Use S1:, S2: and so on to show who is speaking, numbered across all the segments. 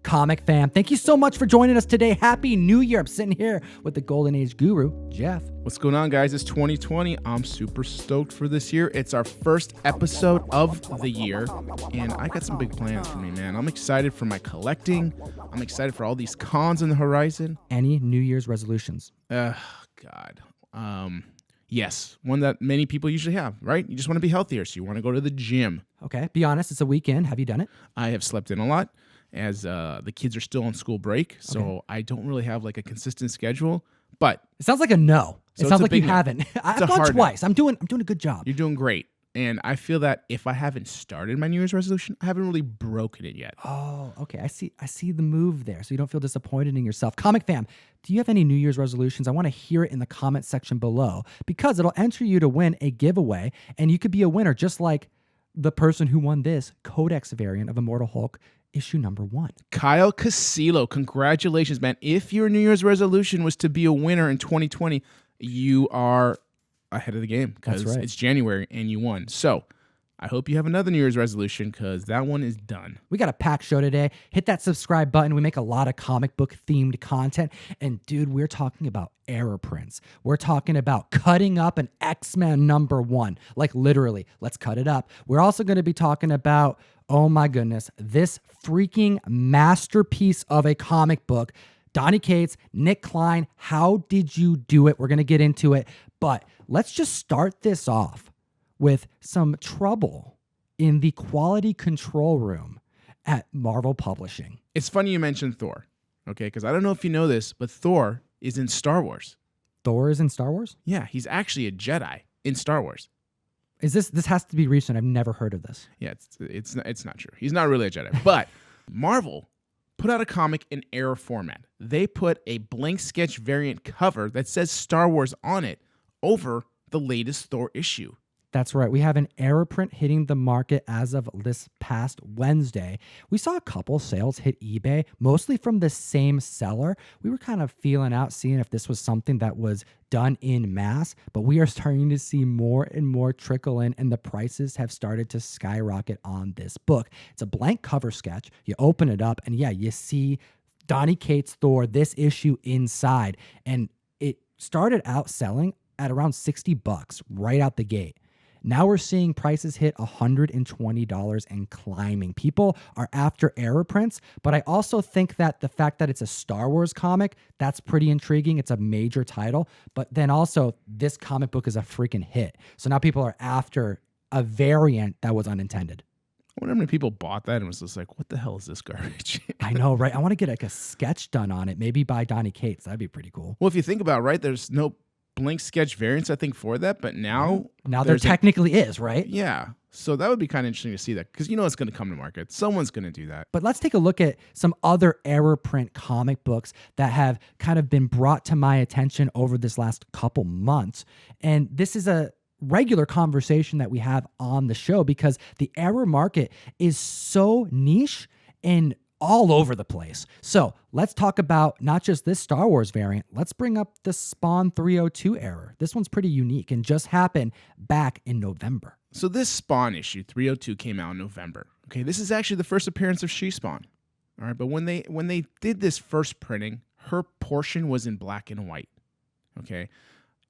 S1: Comic fam? Thank you so much for joining us today. Happy New Year. I'm sitting here with the Golden Age guru, Jeff.
S2: What's going on, guys? It's 2020. I'm super stoked for this year. It's our first episode of the year, and I got some big plans for me, man. I'm excited for my collecting. I'm excited for all these cons on the horizon.
S1: Any New Year's resolutions?
S2: God. Yes, one that many people usually have, right? You just want to be healthier, so you want to go to the gym.
S1: Okay, be honest, it's a weekend. Have you done it?
S2: I have slept in a lot as the kids are still on school break, so I don't really have like a consistent schedule. But
S1: it sounds like a no.
S2: So
S1: it sounds like you
S2: no.
S1: haven't. I've gone twice. I'm doing a good job.
S2: You're doing great. And I feel that if I haven't started my New Year's resolution, I haven't really broken it yet.
S1: Oh, okay. I see the move there. So you don't feel disappointed in yourself. Comic fam, do you have any New Year's resolutions? I want to hear it in the comment section below because it'll enter you to win a giveaway, and you could be a winner just like the person who won this Codex variant of Immortal Hulk issue number 1.
S2: Kyle Casillo, congratulations, man. If your New Year's resolution was to be a winner in 2020, you are ahead of the game because it's January and you won. So I hope you have another New Year's resolution because that one is done.
S1: We got a packed show today. Hit that subscribe button. We make a lot of comic book themed content. And dude, we're talking about error prints. We're talking about cutting up an X-Men #1. Like literally, let's cut it up. We're also going to be talking about, oh my goodness, this freaking masterpiece of a comic book. Donny Cates, Nick Klein, how did you do it? We're going to get into it. But let's just start this off with some trouble in the quality control room at Marvel Publishing.
S2: It's funny you mentioned Thor, okay? Because I don't know if you know this, but Thor is in Star Wars.
S1: Thor is in Star Wars?
S2: Yeah, he's actually a Jedi in Star Wars.
S1: Is this has to be recent? I've never heard of this.
S2: Yeah, it's not true. He's not really a Jedi. But Marvel put out a comic in error format. They put a blank sketch variant cover that says Star Wars on it over the latest Thor issue.
S1: That's right. We have an error print hitting the market as of this past Wednesday. We saw a couple sales hit eBay, mostly from the same seller. We were kind of feeling out, seeing if this was something that was done in mass, but we are starting to see more and more trickle in, and the prices have started to skyrocket on this book. It's a blank cover sketch. You open it up, and yeah, you see Donny Cates' Thor, this issue inside, and it started out selling at around $60 right out the gate. Now we're seeing prices hit $120 and climbing. People are after error prints, but I also think that the fact that it's a Star Wars comic, that's pretty intriguing. It's a major title, but then also this comic book is a freaking hit. So now people are after a variant that was unintended.
S2: I wonder how many people bought that and was just like, what the hell is this garbage?
S1: I know, right? I want to get like a sketch done on it, maybe by Donny Cates. That'd be pretty cool.
S2: Well, if you think about it, right, there's no blank sketch variants, I think, for that, but now
S1: there technically is, right?
S2: Yeah. So that would be kind of interesting to see that because you know it's going to come to market. Someone's going to do that.
S1: But let's take a look at some other error print comic books that have kind of been brought to my attention over this last couple months. And this is a regular conversation that we have on the show because the error market is so niche and all over the place. So let's talk about not just this Star Wars variant. Let's bring up the Spawn 302 error. This one's pretty unique and just happened back in November.
S2: So this Spawn issue 302 came out in November. Okay, this is actually the first appearance of She-Spawn. All right, but when they did this first printing, her portion was in black and white. Okay.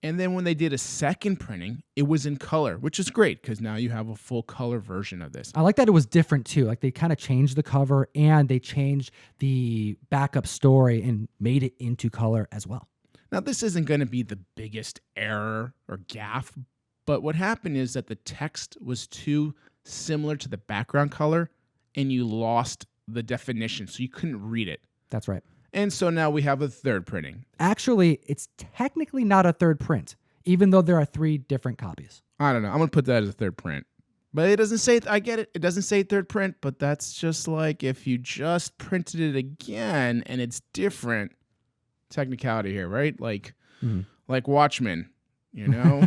S2: And then when they did a second printing, it was in color, which is great because now you have a full color version of this.
S1: I like that it was different too. Like they kind of changed the cover and they changed the backup story and made it into color as well.
S2: Now, this isn't going to be the biggest error or gaffe, but what happened is that the text was too similar to the background color and you lost the definition, so you couldn't read it.
S1: That's right.
S2: And so now we have a third printing.
S1: Actually, it's technically not a third print, even though there are 3 different copies.
S2: I don't know. I'm going to put that as a third print. But it doesn't say, I get it. It doesn't say third print, but that's just like if you just printed it again and it's different. Technicality here, right? Like Watchmen, you know?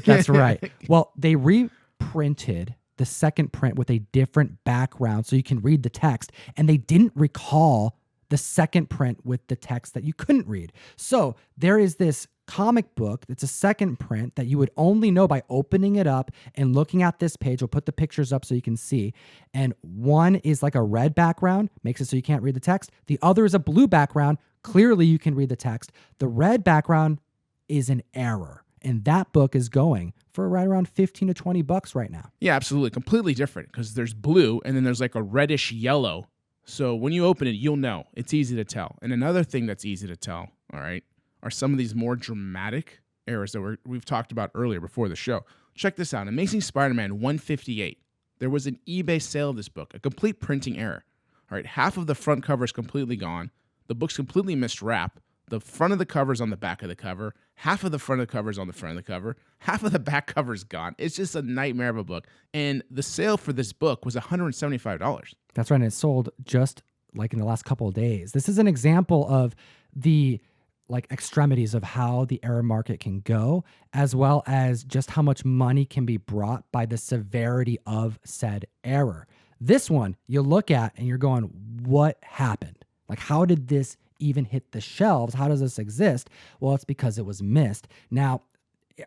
S1: That's right. Well, they reprinted the second print with a different background so you can read the text, and they didn't recall the second print with the text that you couldn't read. So there is this comic book that's a second print that you would only know by opening it up and looking at this page. We'll put the pictures up so you can see. And one is like a red background, makes it so you can't read the text. The other is a blue background. Clearly you can read the text. The red background is an error. And that book is going for right around 15 to 20 bucks right now.
S2: Yeah, absolutely. Completely different because there's blue and then there's like a reddish yellow. So when you open it, you'll know. It's easy to tell. And another thing that's easy to tell, all right, are some of these more dramatic errors that we've talked about earlier before the show. Check this out. Amazing Spider-Man 158. There was an eBay sale of this book, a complete printing error. All right, half of the front cover is completely gone. The book's completely miswrapped. The front of the cover is on the back of the cover. Half of the front of the cover is on the front of the cover. Half of the back cover is gone. It's just a nightmare of a book. And the sale for this book was $175.
S1: That's right. And it sold just like in the last couple of days. This is an example of the like extremities of how the error market can go, as well as just how much money can be brought by the severity of said error. This one you look at and you're going, what happened? Like, how did this even hit the shelves? How does this exist? Well, it's because it was missed. Now,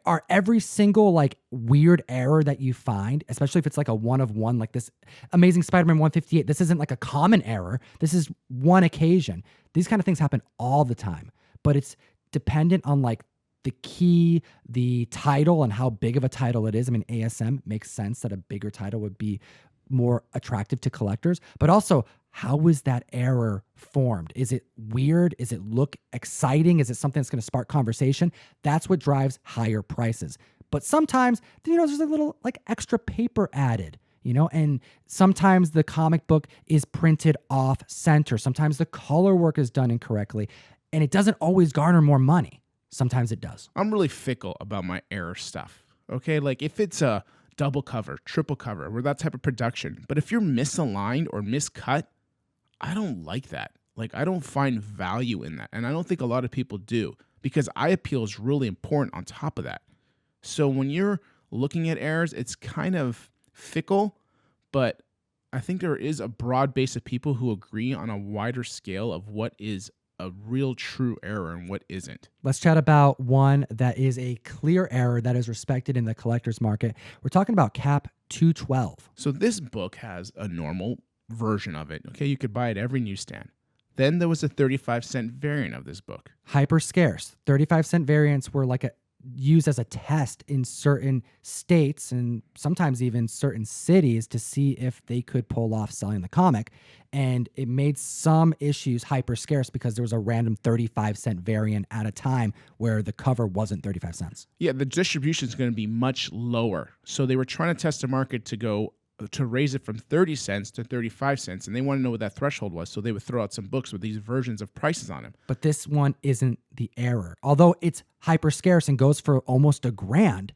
S1: are every single like weird error that you find, especially if it's like a one of one, like this Amazing Spider-Man 158, this isn't like a common error. This is one occasion. These kind of things happen all the time, but it's dependent on like the key, the title, and how big of a title it is. I mean, ASM makes sense that a bigger title would be more attractive to collectors, but also how was that error formed? Is it weird? Is it look exciting? Is it something that's going to spark conversation? That's what drives higher prices. But sometimes, there's a little like extra paper added, and sometimes the comic book is printed off center. Sometimes the color work is done incorrectly, and it doesn't always garner more money. Sometimes it does.
S2: I'm really fickle about my error stuff. Okay, like if it's a double cover, triple cover, or that type of production. But if you're misaligned or miscut, I don't like that. Like, I don't find value in that. And I don't think a lot of people do, because eye appeal is really important on top of that. So when you're looking at errors, it's kind of fickle, but I think there is a broad base of people who agree on a wider scale of what is a real true error and what isn't.
S1: Let's chat about one that is a clear error that is respected in the collector's market. We're talking about Cap 212.
S2: So this book has a normal version of it. Okay, you could buy it at every newsstand. Then there was a 35-cent variant of this book.
S1: Hyper scarce. 35-cent variants were like used as a test in certain states and sometimes even certain cities to see if they could pull off selling the comic. And it made some issues hyper scarce because there was a random 35-cent variant at a time where the cover wasn't 35 cents.
S2: Yeah, the distribution is going to be much lower. So they were trying to test the market to raise it from 30 cents to 35 cents, and they want to know what that threshold was, so they would throw out some books with these versions of prices on them.
S1: But this one isn't the error. Although it's hyper scarce and goes for almost $1,000,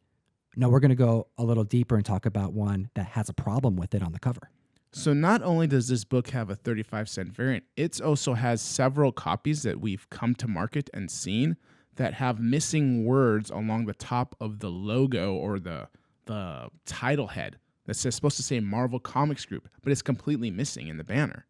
S1: no, we're going to go a little deeper and talk about one that has a problem with it on the cover.
S2: So not only does this book have a 35-cent variant, it also has several copies that we've come to market and seen that have missing words along the top of the logo or the title head. That's supposed to say Marvel Comics Group, but it's completely missing in the banner.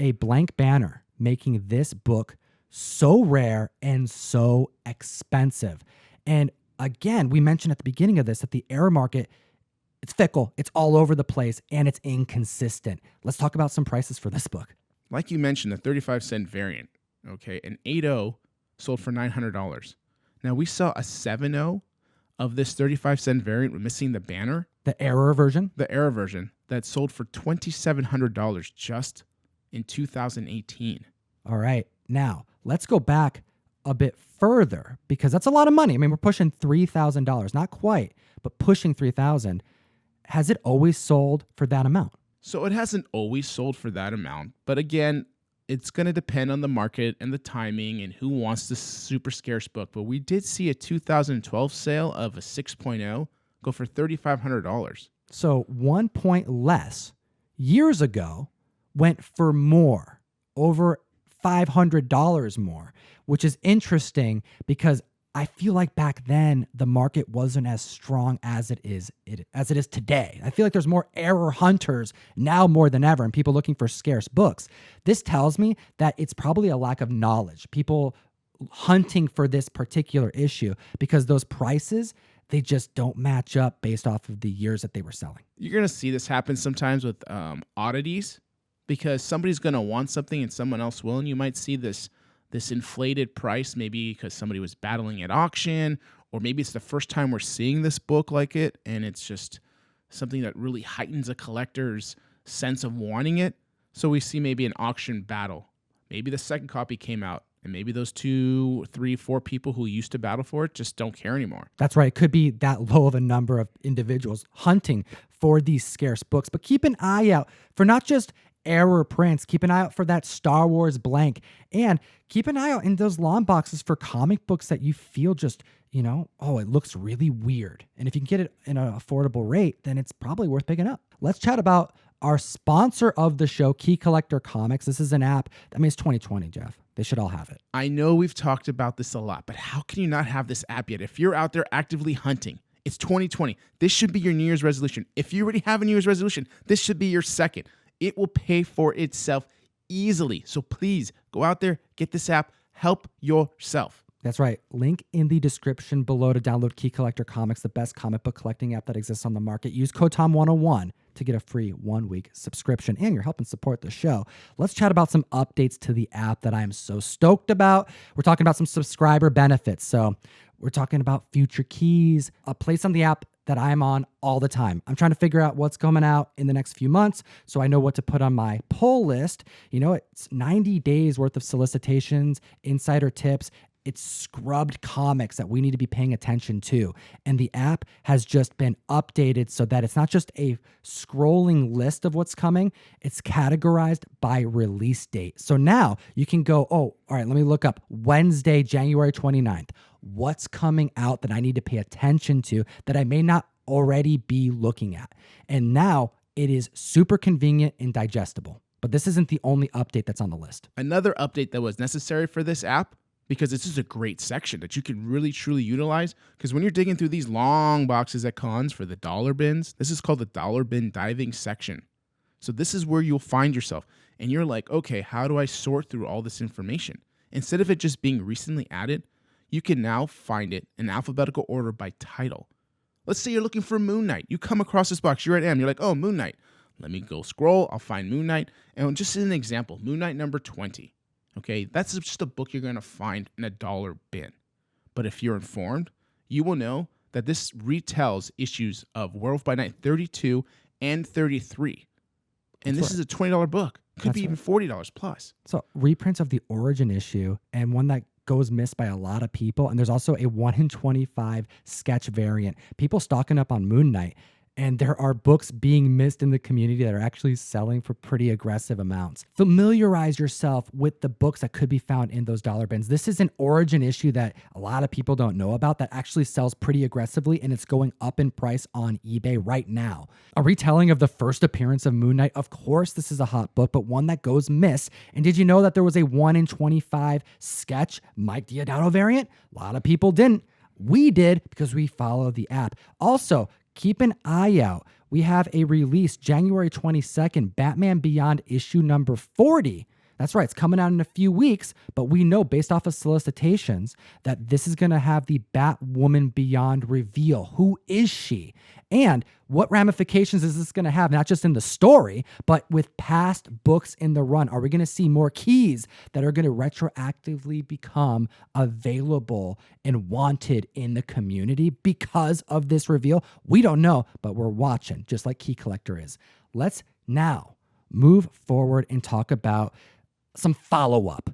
S1: A blank banner, making this book so rare and so expensive. And again, we mentioned at the beginning of this that the error market, it's fickle, it's all over the place, and it's inconsistent. Let's talk about some prices for this book.
S2: Like you mentioned, the 35-cent variant, okay, an 8.0 sold for $900. Now, we saw a 7.0 of this 35-cent variant missing the banner.
S1: The error version?
S2: The error version that sold for $2,700 just in 2018.
S1: All right. Now, let's go back a bit further because that's a lot of money. I mean, we're pushing $3,000. Not quite, but pushing $3,000. Has it always sold for that amount?
S2: So it hasn't always sold for that amount. But again, it's going to depend on the market and the timing and who wants this super scarce book. But we did see a 2012 sale of a 6.0 go for $3,500.
S1: So 1 point less years ago went for more, over $500 more, which is interesting because I feel like back then the market wasn't as strong as it is today. I feel like there's more error hunters now more than ever and people looking for scarce books. This tells me that it's probably a lack of knowledge. People hunting for this particular issue because those prices, they just don't match up based off of the years that they were selling.
S2: You're going to see this happen sometimes with oddities because somebody's going to want something and someone else will, and you might see this inflated price maybe because somebody was battling at auction, or maybe it's the first time we're seeing this book like it, and it's just something that really heightens a collector's sense of wanting it. So we see maybe an auction battle. Maybe the second copy came out, and maybe those 2, 3, 4 people who used to battle for it just don't care anymore.
S1: That's right. It could be that low of a number of individuals hunting for these scarce books. But keep an eye out for not just error prints. Keep an eye out for that Star Wars blank. And keep an eye out in those long boxes for comic books that you feel just, oh, it looks really weird. And if you can get it in an affordable rate, then it's probably worth picking up. Let's chat about our sponsor of the show, Key Collector Comics. This is an app. It's 2020, Jeff. They should all have it.
S2: I know we've talked about this a lot, but how can you not have this app yet? If you're out there actively hunting, it's 2020. This should be your New Year's resolution. If you already have a New Year's resolution, this should be your second. It will pay for itself easily. So please go out there, get this app, help yourself.
S1: That's right. Link in the description below to download Key Collector Comics, the best comic book collecting app that exists on the market. Use code TOM101 to get a free 1-week subscription, and you're helping support the show. Let's chat about some updates to the app that I am so stoked about. We're talking about some subscriber benefits. So we're talking about future keys, a place on the app that I'm on all the time. I'm trying to figure out what's coming out in the next few months so I know what to put on my pull list. It's 90 days worth of solicitations, insider tips. It's scrubbed comics that we need to be paying attention to. And the app has just been updated so that it's not just a scrolling list of what's coming, it's categorized by release date. So now you can go, all right, let me look up Wednesday, January 29th. What's coming out that I need to pay attention to that I may not already be looking at? And now it is super convenient and digestible. But this isn't the only update that's on the list.
S2: Another update that was necessary for this app, because this is a great section that you can really, truly utilize. Because when you're digging through these long boxes at cons for the dollar bins, this is called the dollar bin diving section. So this is where you'll find yourself. And you're like, okay, how do I sort through all this information? Instead of it just being recently added, you can now find it in alphabetical order by title. Let's say you're looking for Moon Knight. You come across this box, you're at M, you're like, oh, Moon Knight. Let me go scroll, I'll find Moon Knight. And just as an example, Moon Knight number 20. Okay, that's just a book you're going to find in a dollar bin. But if you're informed, you will know that this retells issues of Werewolf by Night 32 and 33. And this is a $20 book. Could be even $40 plus.
S1: So reprints of the origin issue, and one that goes missed by a lot of people. And there's also a 1 in 25 sketch variant. People stocking up on Moon Knight. And there are books being missed in the community that are actually selling for pretty aggressive amounts. Familiarize yourself with the books that could be found in those dollar bins. This is an origin issue that a lot of people don't know about that actually sells pretty aggressively, and it's going up in price on eBay right now. A retelling of the first appearance of Moon Knight. Of course, this is a hot book, but one that goes missed. And did you know that there was a 1 in 25 sketch Mike Diodato variant? A lot of people didn't. We did because we follow the app. Also, keep an eye out. We have a release January 22nd, Batman Beyond issue number 40. That's right, it's coming out in a few weeks, but we know based off of solicitations that this is going to have the Batwoman Beyond reveal. Who is she? And what ramifications is this going to have, not just in the story, but with past books in the run? Are we going to see more keys that are going to retroactively become available and wanted in the community because of this reveal? We don't know, but we're watching, just like Key Collector is. Let's now move forward and talk about some follow-up.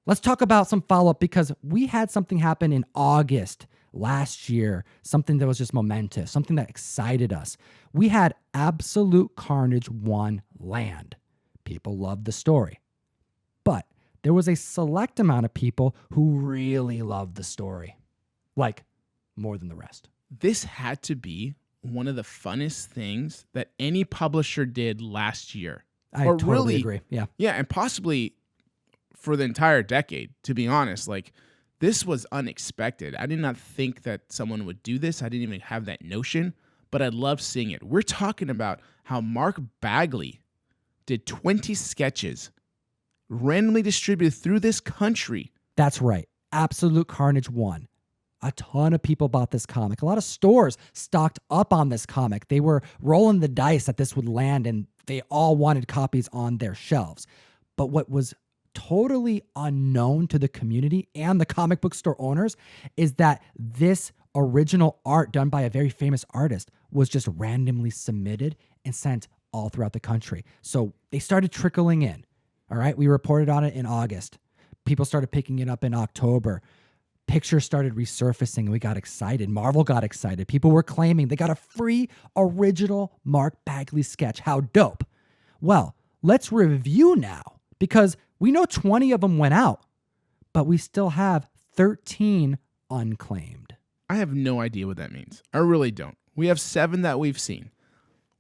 S1: Let's talk about some follow-up because we had something happen in August last year, something that was just momentous, something that excited us. We had Absolute Carnage 1 land. People loved the story. But there was a select amount of people who really loved the story. Like, more than the rest.
S2: This had to be one of the funnest things that any publisher did last year.
S1: I totally agree. Yeah.
S2: Yeah, and possibly for the entire decade, to be honest. Like, This was unexpected. I did not think that someone would do this. I didn't even have that notion, but I love seeing it. We're talking about how Mark Bagley did 20 sketches randomly distributed through this country.
S1: That's right. Absolute Carnage 1. A ton of people bought this comic. A lot of stores stocked up on this comic. They were rolling the dice that this would land, and they all wanted copies on their shelves. But what was totally unknown to the community and the comic book store owners is that this original art done by a very famous artist was just randomly submitted and sent all throughout the country. So they started trickling in. All right. We reported on it in August. People started picking it up in October. Pictures started resurfacing and we got excited. Marvel got excited. People were claiming they got a free original Mark Bagley sketch. How dope. Well, let's review now because we know 20 of them went out, but we still have 13 unclaimed.
S2: I have no idea what that means. I really don't. We have 7 that we've seen.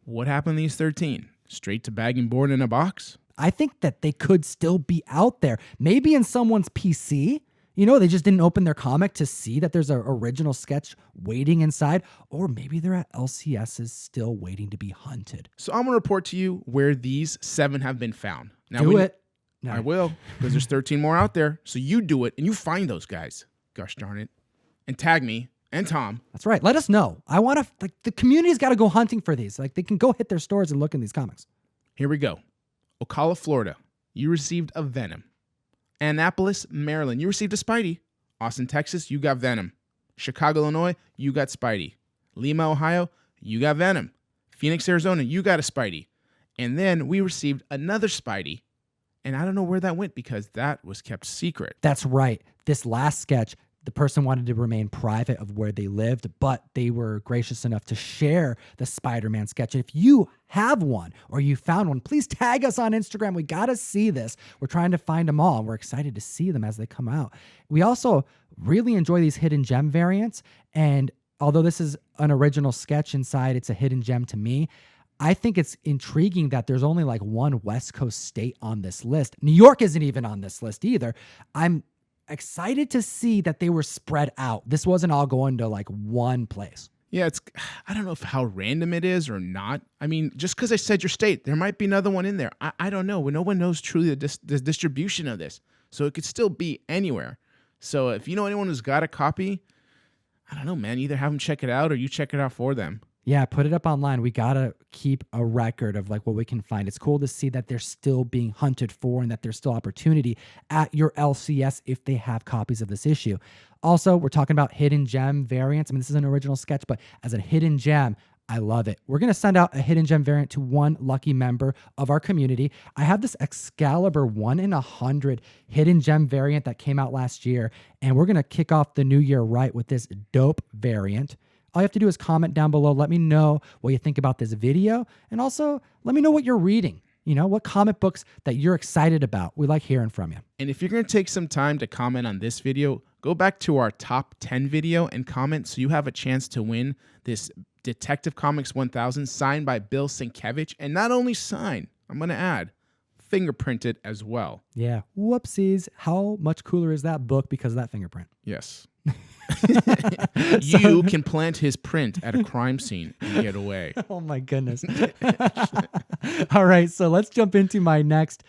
S2: What happened to these 13? Straight to bag and board in a box?
S1: I think that they could still be out there. Maybe in someone's PC. You know, they just didn't open their comic to see that there's an original sketch waiting inside. Or maybe they're at LCS's still waiting to be hunted.
S2: So I'm going to report to you where these 7 have been found. Now
S1: Do it. No.
S2: I will, because there's 13 more out there. So you do it and you find those guys. Gosh darn it. And tag me and Tom.
S1: That's right. Let us know. I want to, like, the community's got to go hunting for these. Like, they can go hit their stores and look in these comics.
S2: Here we go. Ocala, Florida. You received a Venom. Annapolis, Maryland. You received a Spidey. Austin, Texas. You got Venom. Chicago, Illinois. You got Spidey. Lima, Ohio. You got Venom. Phoenix, Arizona. You got a Spidey. And then we received another Spidey. And I don't know where that went because that was kept secret.
S1: That's right. This last sketch, the person wanted to remain private of where they lived, but they were gracious enough to share the Spider-Man sketch. If you have one or you found one, please tag us on Instagram. We got to see this. We're trying to find them all, and we're excited to see them as they come out. We also really enjoy these hidden gem variants, and although this is an original sketch inside, it's a hidden gem to me. I think it's intriguing that there's only like one West Coast state on this list. New York isn't even on this list either. I'm excited to see that they were spread out. This wasn't all going to like one place.
S2: Yeah, I don't know how random it is or not. I mean, just because I said your state, there might be another one in there. I don't know. No one knows truly the distribution of this. So it could still be anywhere. So if you know anyone who's got a copy, I don't know, man. Either have them check it out or you check it out for them.
S1: Yeah, put it up online. We got to keep a record of like what we can find. It's cool to see that they're still being hunted for and that there's still opportunity at your LCS if they have copies of this issue. Also, we're talking about hidden gem variants. I mean, this is an original sketch, but as a hidden gem, I love it. We're going to send out a hidden gem variant to one lucky member of our community. I have this Excalibur 1 in 100 hidden gem variant that came out last year, and we're going to kick off the new year right with this dope variant. All you have to do is comment down below. Let me know what you think about this video. And also, let me know what you're reading. You know, what comic books that you're excited about. We like hearing from you.
S2: And if you're going to take some time to comment on this video, go back to our top 10 video and comment so you have a chance to win this Detective Comics 1000 signed by Bill Sienkiewicz. And not only signed, I'm going to add, fingerprinted as well.
S1: Yeah. Whoopsies. How much cooler is that book because of that fingerprint?
S2: Yes. You can plant his print at a crime scene and get away.
S1: Oh my goodness. All right, so let's jump into my next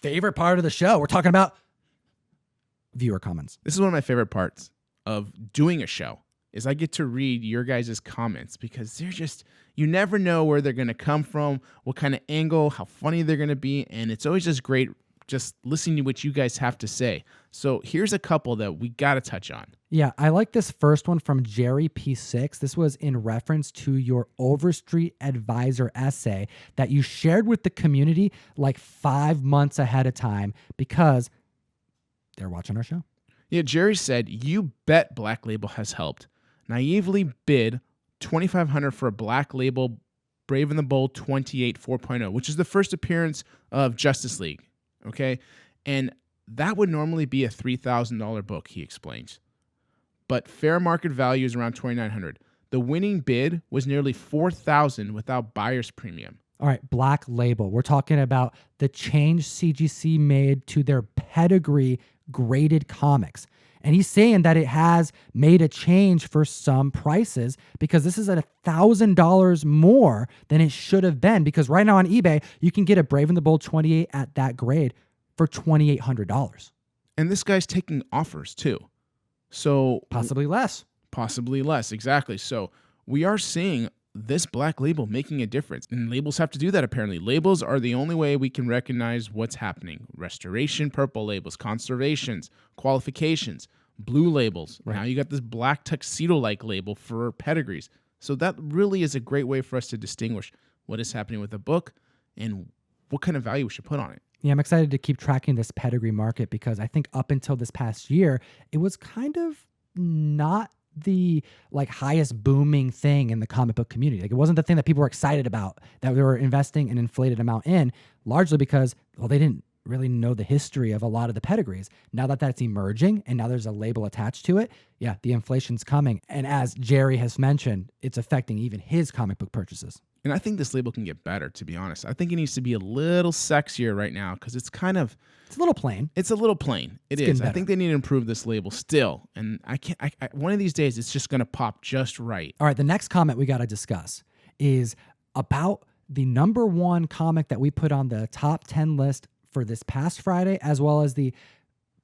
S1: favorite part of the show. We're talking about viewer comments.
S2: This is one of my favorite parts of doing a show is I get to read your guys' comments because they're just, you never know where they're going to come from, what kind of angle, how funny they're going to be, and it's always just great just listening to what you guys have to say. So here's a couple that we got to touch on.
S1: Yeah, I like this first one from Jerry P6. This was in reference to your Overstreet Advisor essay that you shared with the community like 5 months ahead of time because they're watching our show.
S2: Yeah, Jerry said, "You bet Black Label has helped. Naively bid $2,500 for a Black Label Brave and the Bold 28 4.0, which is the first appearance of Justice League." Okay, and that would normally be a $3,000 book, he explains. But fair market value is around $2,900. The winning bid was nearly $4,000 without buyer's premium.
S1: All right, Black Label. We're talking about the change CGC made to their Pedigree graded comics. And he's saying that it has made a change for some prices because this is at $1,000 more than it should have been. Because right now on eBay, you can get a Brave and the Bold 28 at that grade for $2,800.
S2: And this guy's taking offers too. So
S1: Possibly less.
S2: Possibly less, exactly. So we are seeing this black label making a difference. And labels have to do that, apparently. Labels are the only way we can recognize what's happening. Restoration, purple labels, conservations, qualifications, blue labels.
S1: Right.
S2: Now you got this black tuxedo-like label for pedigrees. So that really is a great way for us to distinguish what is happening with a book and what kind of value we should put on it.
S1: Yeah, I'm excited to keep tracking this pedigree market because I think up until this past year, it was kind of not the highest booming thing in the comic book community. Like, it wasn't the thing that people were excited about, that we were investing an inflated amount in, largely because, well, they didn't really know the history of a lot of the pedigrees. Now that that's emerging and now there's a label attached to it, yeah, the inflation's coming. And as Jerry has mentioned, it's affecting even his comic book purchases.
S2: And I think this label can get better, to be honest. I think it needs to be a little sexier right now because it's a little plain. It's a little plain. It is. I think they need to improve this label still. And one of these days, it's just going to pop just right.
S1: All right, the next comment we got to discuss is about the number one comic that we put on the top 10 list for this past Friday, as well as the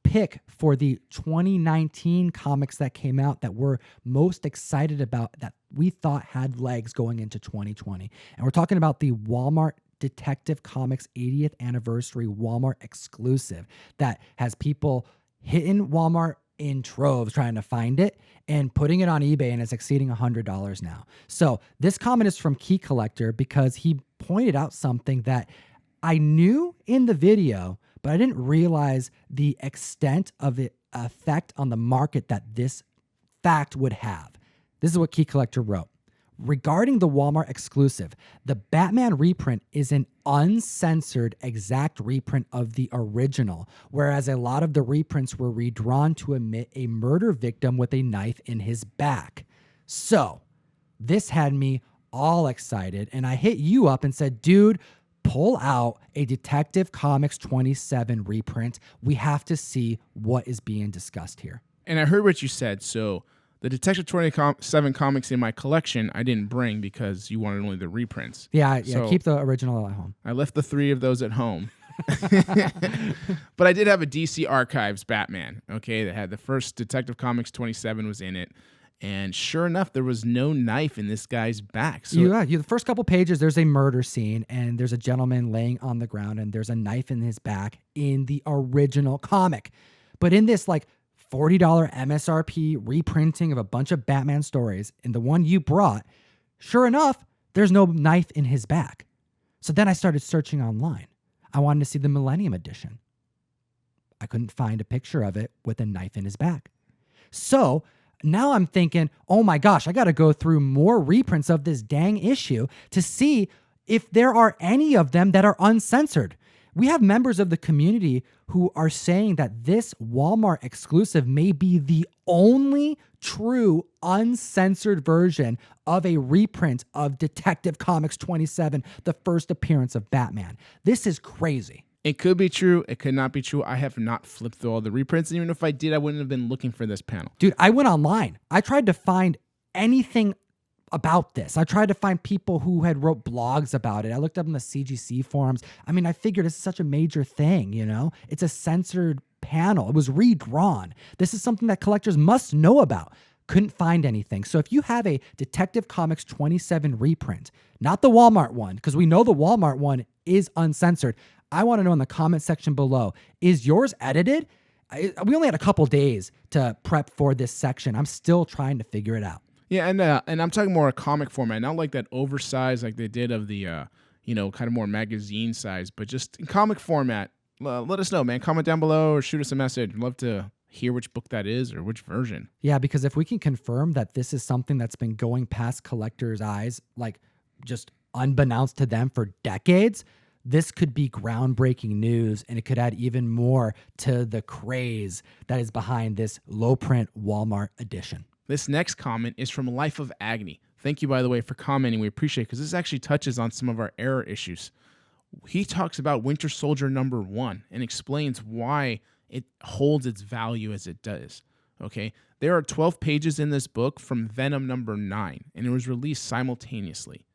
S1: pick for the 2019 comics that came out that we're most excited about, that we thought had legs going into 2020. And we're talking about the Walmart Detective Comics 80th anniversary Walmart exclusive that has people hitting Walmart in troves trying to find it and putting it on eBay, and it's exceeding $100 now. So this comment is from Key Collector because he pointed out something that I knew in the video, but I didn't realize the extent of the effect on the market that this fact would have. This is what Key Collector wrote. Regarding the Walmart exclusive, the Batman reprint is an uncensored exact reprint of the original, whereas a lot of the reprints were redrawn to omit a murder victim with a knife in his back. So this had me all excited, and I hit you up and said, dude, pull out a Detective Comics 27 reprint. We have to see what is being discussed here.
S2: And I heard what you said. So the Detective 27 comics in my collection, I didn't bring because you wanted only the reprints.
S1: Yeah,
S2: So
S1: keep the original at home.
S2: I left the 3 of those at home. But I did have a DC Archives Batman, okay, that had the first Detective Comics 27 was in it. And sure enough, there was no knife in this guy's back. So
S1: the first couple pages, there's a murder scene, and there's a gentleman laying on the ground, and there's a knife in his back in the original comic. But in this $40 MSRP reprinting of a bunch of Batman stories, in the one you brought, sure enough, there's no knife in his back. So then I started searching online. I wanted to see the Millennium Edition. I couldn't find a picture of it with a knife in his back. So now I'm thinking, oh my gosh, I got to go through more reprints of this dang issue to see if there are any of them that are uncensored. We have members of the community who are saying that this Walmart exclusive may be the only true uncensored version of a reprint of Detective Comics 27, the first appearance of Batman. This is crazy.
S2: it could be true. It could not be true. I have not flipped through all the reprints. And even if I did, I wouldn't have been looking for this panel.
S1: Dude, I went online. I tried to find anything about this. I tried to find people who had wrote blogs about it. I looked up in the CGC forums. I mean, I figured this is such a major thing, you know? It's a censored panel. It was redrawn. This is something that collectors must know about. Couldn't find anything. So if you have a Detective Comics 27 reprint, not the Walmart one, because we know the Walmart one is uncensored, I want to know in the comment section below, is yours edited? We only had a couple days to prep for this section. I'm still trying to figure it out.
S2: Yeah, and I'm talking more a comic format, not like that oversized like they did of the, kind of more magazine size, but just in comic format. Let us know, man. Comment down below or shoot us a message. I'd love to hear which book that is or which version.
S1: Yeah, because if we can confirm that this is something that's been going past collectors' eyes, like just unbeknownst to them for decades, this could be groundbreaking news, and it could add even more to the craze that is behind this low print Walmart edition.
S2: This next comment is from Life of Agony. Thank you, by the way, for commenting. We appreciate it because this actually touches on some of our error issues. He talks about Winter Soldier #1 and explains why it holds its value as it does. Okay, there are 12 pages in this book from Venom number 9, and it was released simultaneously,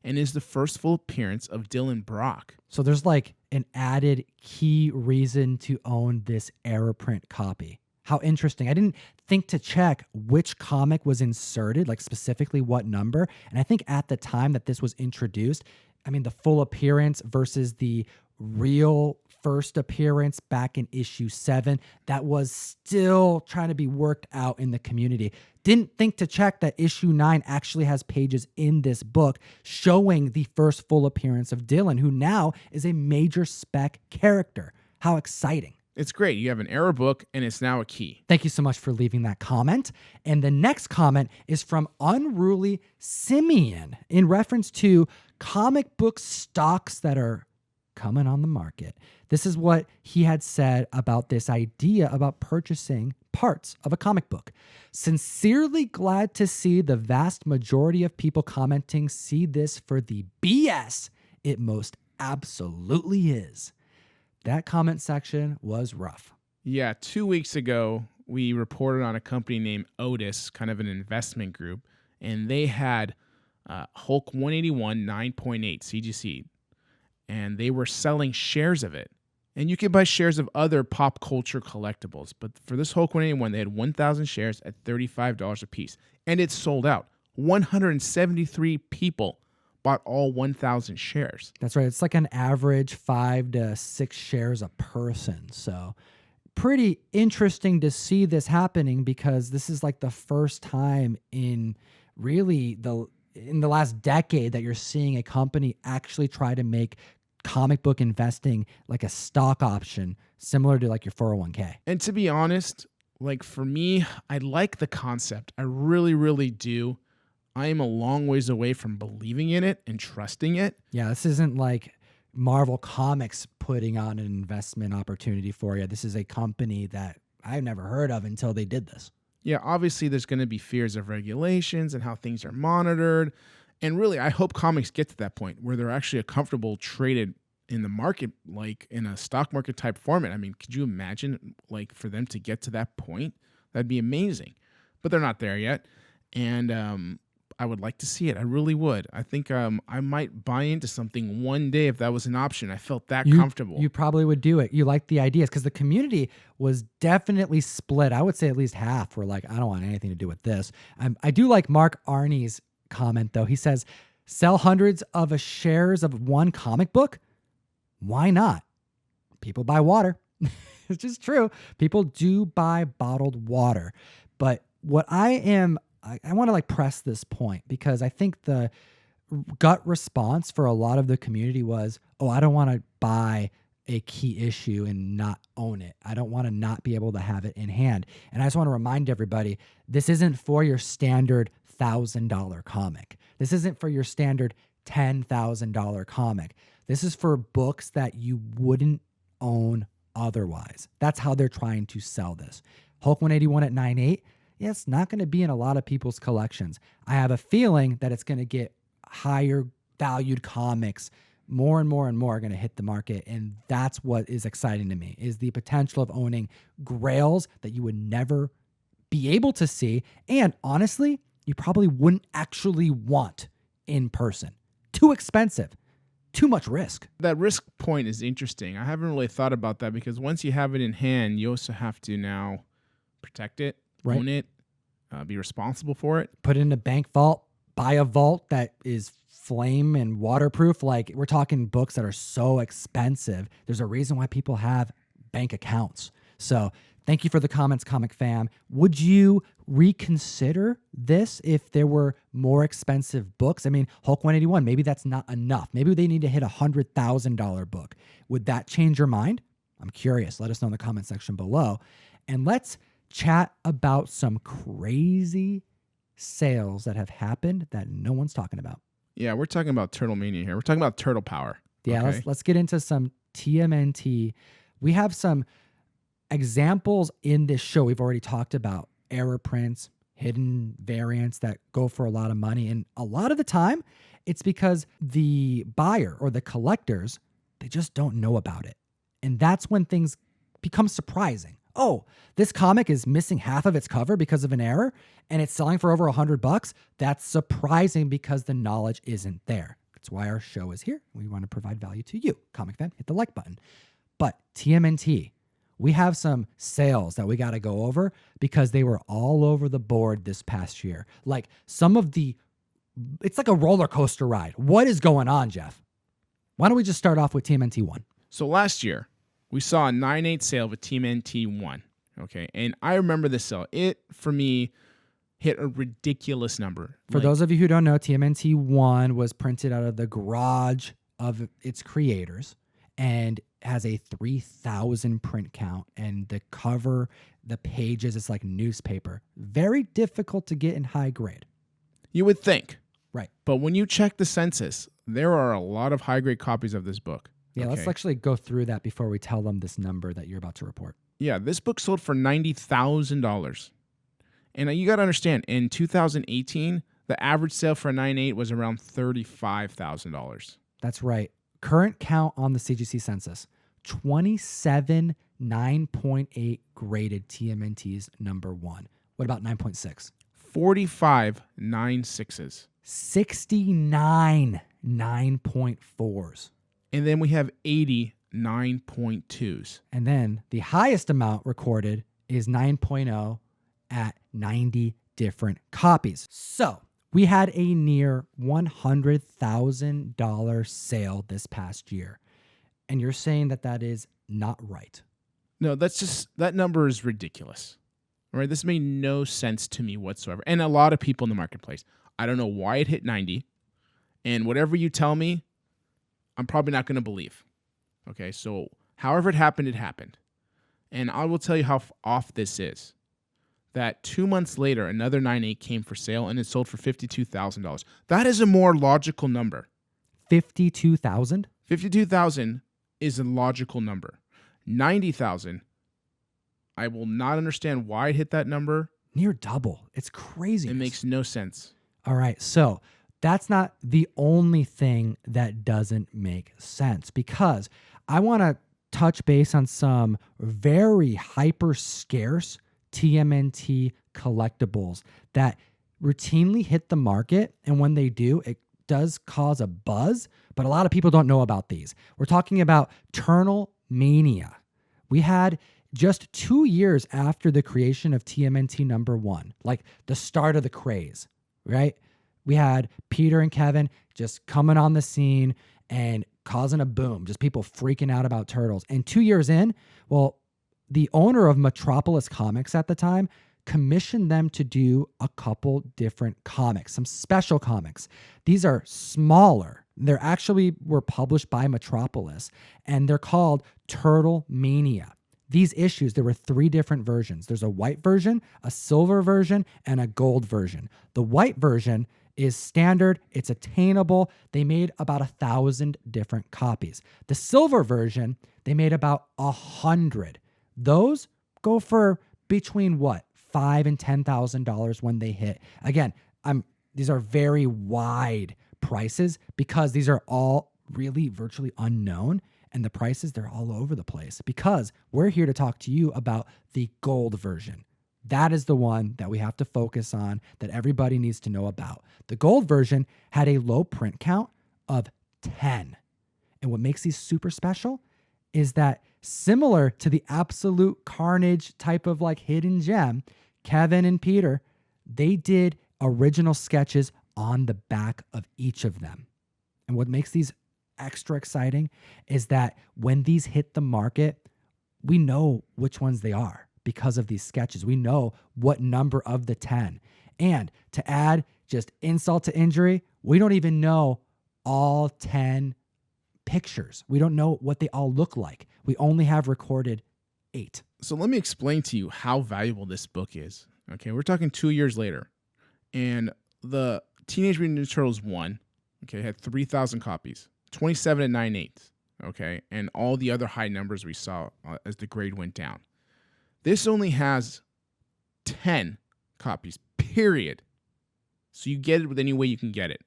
S2: and is the first full appearance of Dylan Brock.
S1: So there's like an added key reason to own this Reprint copy. How interesting. I didn't think to check which comic was inserted, like specifically what number. And I think at the time that this was introduced, I mean, the full appearance versus the real first appearance back in issue 7, that was still trying to be worked out in the community. Didn't think to check that issue 9 actually has pages in this book showing the first full appearance of Dylan, who now is a major spec character. How exciting.
S2: It's great. You have an error book, and it's now a key.
S1: Thank you so much for leaving that comment. And the next comment is from Unruly Simeon in reference to comic book stocks that are coming on the market. This is what he had said about this idea about purchasing parts of a comic book. Sincerely glad to see the vast majority of people commenting see this for the BS it most absolutely is. That comment section was rough.
S2: Yeah, 2 weeks ago, we reported on a company named Otis, kind of an investment group, and they had Hulk 181 9.8 CGC, and they were selling shares of it. And you can buy shares of other pop culture collectibles, but for this Hulk 181, they had 1,000 shares at $35 a piece, and it sold out. 173 people bought all 1,000 shares.
S1: That's right. It's like an average 5 to 6 shares a person. So pretty interesting to see this happening, because this is like the first time in the last decade that you're seeing a company actually try to make comic book investing like a stock option, similar to like your 401k.
S2: And to be honest, like for me, I like the concept. I really, really do. I am a long ways away from believing in it and trusting it.
S1: Yeah, this isn't like Marvel Comics putting on an investment opportunity for you. This is a company that I've never heard of until they did this.
S2: Yeah, obviously there's going to be fears of regulations and how things are monitored. And really, I hope comics get to that point where they're actually comfortable traded in the market, like in a stock market type format. I mean, could you imagine like for them to get to that point? That'd be amazing. But they're not there yet. And I would like to see it. I really would. I think I might buy into something one day if that was an option. I felt that comfortable.
S1: You probably would do it. You like the ideas, because the community was definitely split. I would say at least half were like, I don't want anything to do with this. I do like Mark Arnie's comment, though. He says, sell hundreds of shares of one comic book? Why not? People buy water. It's just true. People do buy bottled water. But what I want to like press this point, because I think the gut response for a lot of the community was, oh, I don't want to buy a key issue and not own it. I don't want to not be able to have it in hand. And I just want to remind everybody, this isn't for your standard $1,000 comic. This isn't for your standard $10,000 comic. This is for books that you wouldn't own otherwise. That's how they're trying to sell this. Hulk 181 at 9.8. Yeah, it's not going to be in a lot of people's collections. I have a feeling that it's going to get higher valued comics. More and more and more are going to hit the market. And that's what is exciting to me, is the potential of owning grails that you would never be able to see. And honestly, you probably wouldn't actually want in person. Too expensive. Too much risk.
S2: That risk point is interesting. I haven't really thought about that, because once you have it in hand, you also have to now protect it. Right. Own it, be responsible for it.
S1: Put it in a bank vault, buy a vault that is flame and waterproof. Like, we're talking books that are so expensive. There's a reason why people have bank accounts. So thank you for the comments, Comic Fam. Would you reconsider this if there were more expensive books? I mean, Hulk 181, maybe that's not enough. Maybe they need to hit a $100,000 book. Would that change your mind? I'm curious. Let us know in the comment section below. And let's chat about some crazy sales that have happened that no one's talking about.
S2: Yeah, we're talking about Turtle Mania here. We're talking about Turtle Power.
S1: Yeah, okay. Let's get into some TMNT. We have some examples in this show. We've already talked about error prints, hidden variants that go for a lot of money. And a lot of the time, it's because the buyer or the collectors, they just don't know about it. And that's when becomes surprising. Oh, this comic is missing half of its cover because of an error and it's selling for over $100. That's surprising because the knowledge isn't there. That's why our show is here. We want to provide value to you. Comic fan, hit the like button. But TMNT, we have some sales that we got to go over because they were all over the board this past year. Like it's like a roller coaster ride. What is going on, Jeff? Why don't we just start off with TMNT 1?
S2: So last year, we saw a 9/8 sale with TMNT 1. Okay, and I remember this sale. It, for me, hit a ridiculous number.
S1: For those of you who don't know, TMNT 1 was printed out of the garage of its creators and has a 3,000 print count. And the cover, the pages, it's like newspaper. Very difficult to get in high grade.
S2: You would think.
S1: Right.
S2: But when you check the census, there are a lot of high-grade copies of this book.
S1: Yeah, let's actually go through that before we tell them this number that you're about to report.
S2: Yeah, this book sold for $90,000. And you got to understand, in 2018, the average sale for a 9/8 was around $35,000.
S1: That's right. Current count on the CGC census, 27 9.8 graded TMNTs number 1. What about 9.6?
S2: 45 9.6s.
S1: 69 9.4s.
S2: And then we have 80 9.2s.
S1: And then the highest amount recorded is 9.0 at 90 different copies. So we had a near $100,000 sale this past year. And you're saying that that is not right.
S2: No, that number is ridiculous. All right, this made no sense to me whatsoever. And a lot of people in the marketplace. I don't know why it hit 90. And whatever you tell me, I'm probably not going to believe. Okay, so however it happened. And I will tell you how off this is. That 2 months later, another 9/8 came for sale and it sold for $52,000. That is a more logical number.
S1: 52,000?
S2: 52,000 is a logical number. 90,000, I will not understand why it hit that number.
S1: Near double. It's crazy.
S2: It makes no sense.
S1: All right, so that's not the only thing that doesn't make sense, because I want to touch base on some very hyper scarce TMNT collectibles that routinely hit the market. And when they do, it does cause a buzz, but a lot of people don't know about these. We're talking about Eternal Mania. We had just 2 years after the creation of TMNT number 1, like the start of the craze, right? We had Peter and Kevin just coming on the scene and causing a boom, just people freaking out about turtles. And 2 years in, well, the owner of Metropolis Comics at the time commissioned them to do a couple different comics, some special comics. These are smaller. They're actually were published by Metropolis, and they're called Turtle Mania. These issues, there were 3 different versions. There's a white version, a silver version, and a gold version. The white version is standard. It's attainable. They made about 1,000 different copies. The silver version, they made about 100. Those go for between $5,000 and $10,000 when they hit. Again, these are very wide prices because these are all really virtually unknown, and the prices, they're all over the place because we're here to talk to you about the gold version. That is the one that we have to focus on, that everybody needs to know about. The gold version had a low print count of 10. And what makes these super special is that, similar to the Absolute Carnage type of like hidden gem, Kevin and Peter, they did original sketches on the back of each of them. And what makes these extra exciting is that when these hit the market, we know which ones they are because of these sketches. We know what number of the 10. And to add just insult to injury, we don't even know all 10 pictures. We don't know what they all look like. We only have recorded 8.
S2: So let me explain to you how valuable this book is. Okay, we're talking 2 years later. And the Teenage Mutant Ninja Turtles 1, okay, had 3,000 copies, 27 and 9/8, okay, and all the other high numbers we saw as the grade went down. This only has 10 copies, period. So you get it with any way you can get it.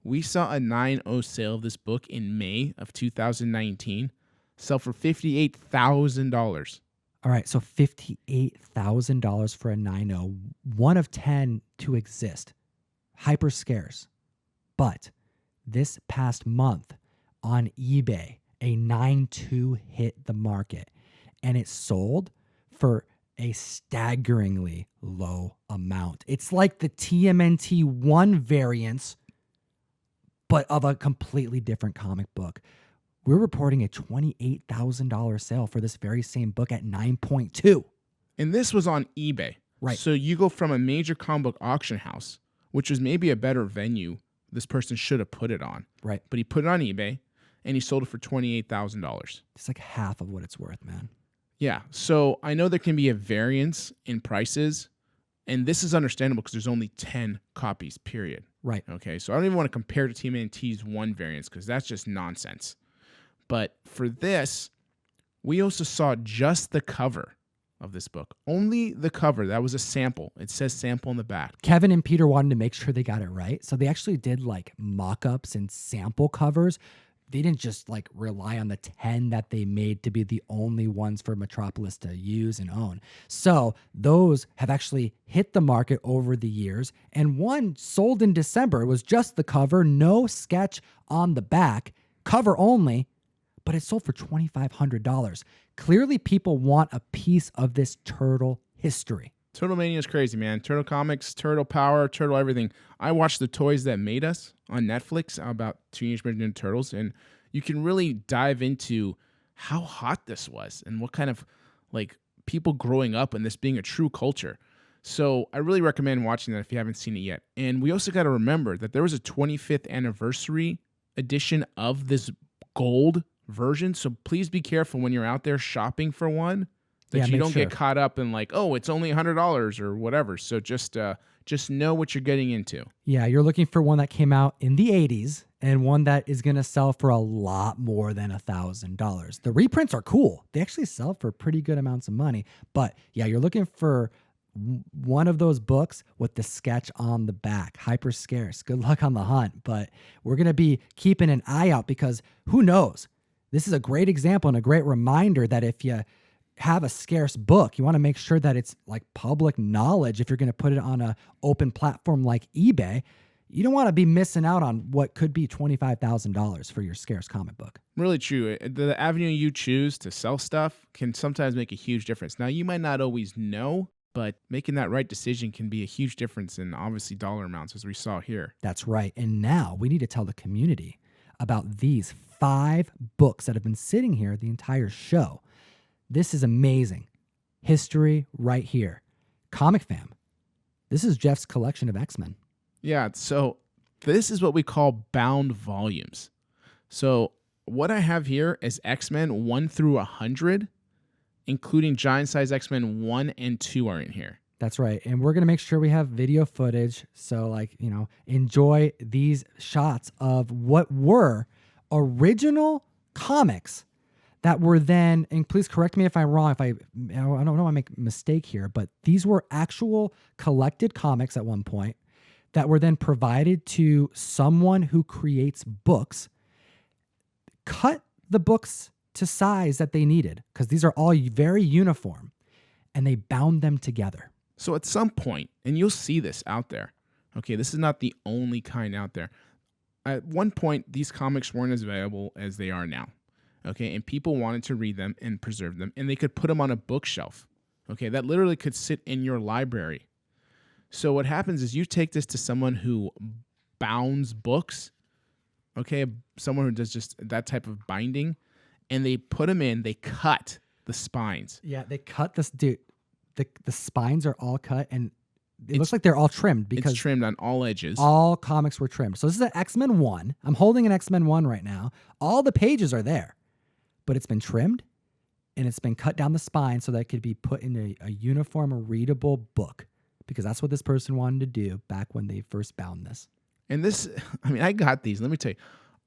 S2: We saw a 9.0 sale of this book in May of 2019 sell for $58,000.
S1: All right, so $58,000 for a 9.0, one of 10 to exist. Hyper scarce. But this past month on eBay, a 9.2 hit the market and it sold for a staggeringly low amount. It's like the TMNT1 variants, but of a completely different comic book. We're reporting a $28,000 sale for this very same book at 9.2.
S2: And this was on eBay.
S1: Right.
S2: So you go from a major comic book auction house, which was maybe a better venue this person should have put it on.
S1: Right.
S2: But he put it on eBay and he sold it for $28,000.
S1: It's like half of what it's worth, man.
S2: Yeah. So I know there can be a variance in prices, and this is understandable because there's only 10 copies, period.
S1: Right.
S2: Okay. So I don't even want to compare to TMNT's one variance because that's just nonsense. But for this, we also saw just the cover of this book. Only the cover. That was a sample. It says sample in the back.
S1: Kevin and Peter wanted to make sure they got it right. So they actually did like mock-ups and sample covers. They didn't just like rely on the 10 that they made to be the only ones for Metropolis to use and own. So those have actually hit the market over the years. And one sold in December. It was just the cover, no sketch on the back, cover only, but it sold for $2,500. Clearly, people want a piece of this turtle history.
S2: Turtle Mania is crazy, man. Turtle comics, turtle power, turtle everything. I watched The Toys That Made Us on Netflix about Teenage Mutant Ninja Turtles, and you can really dive into how hot this was and what kind of like people growing up and this being a true culture. So I really recommend watching that if you haven't seen it yet. And we also got to remember that there was a 25th anniversary edition of this gold version. So please be careful when you're out there shopping for one that you don't get caught up in like, oh, it's only $100 or whatever. So just know what you're getting into.
S1: Yeah, you're looking for one that came out in the 80s and one that is going to sell for a lot more than $1,000. The reprints are cool. They actually sell for pretty good amounts of money. But yeah, you're looking for one of those books with the sketch on the back. Hyper scarce. Good luck on the hunt. But we're going to be keeping an eye out because who knows? This is a great example and a great reminder that if you have a scarce book, you want to make sure that it's like public knowledge. If you're going to put it on an open platform like eBay, you don't want to be missing out on what could be $25,000 for your scarce comic book.
S2: Really true. The avenue you choose to sell stuff can sometimes make a huge difference. Now, you might not always know, but making that right decision can be a huge difference in obviously dollar amounts, as we saw here.
S1: That's right. And now we need to tell the community about these 5 books that have been sitting here the entire show. This is amazing. History right here. Comic Fam. This is Jeff's collection of X-Men.
S2: Yeah, so this is what we call bound volumes. So what I have here is X-Men 1 through 100, including giant size X-Men 1 and 2 are in here.
S1: That's right. And we're going to make sure we have video footage. So enjoy these shots of what were original comics that were then, and please correct me if I'm wrong, I don't know, I make a mistake here, but these were actual collected comics at one point that were then provided to someone who creates books, cut the books to size that they needed, because these are all very uniform, and they bound them together.
S2: So at some point, and you'll see this out there, okay, this is not the only kind out there. At one point, these comics weren't as available as they are now, okay, and people wanted to read them and preserve them, and they could put them on a bookshelf, okay, that literally could sit in your library. So what happens is you take this to someone who bounds books, okay, someone who does just that type of binding, and they put them in, they cut the spines.
S1: Yeah, they cut this, dude. The spines are all cut, and it looks like they're all trimmed because
S2: it's trimmed on all edges.
S1: All comics were trimmed. So this is an X-Men 1. I'm holding an X-Men 1 right now. All the pages are there, but it's been trimmed, and it's been cut down the spine so that it could be put in a uniform, readable book, because that's what this person wanted to do back when they first bound this.
S2: And this, I got these. Let me tell you,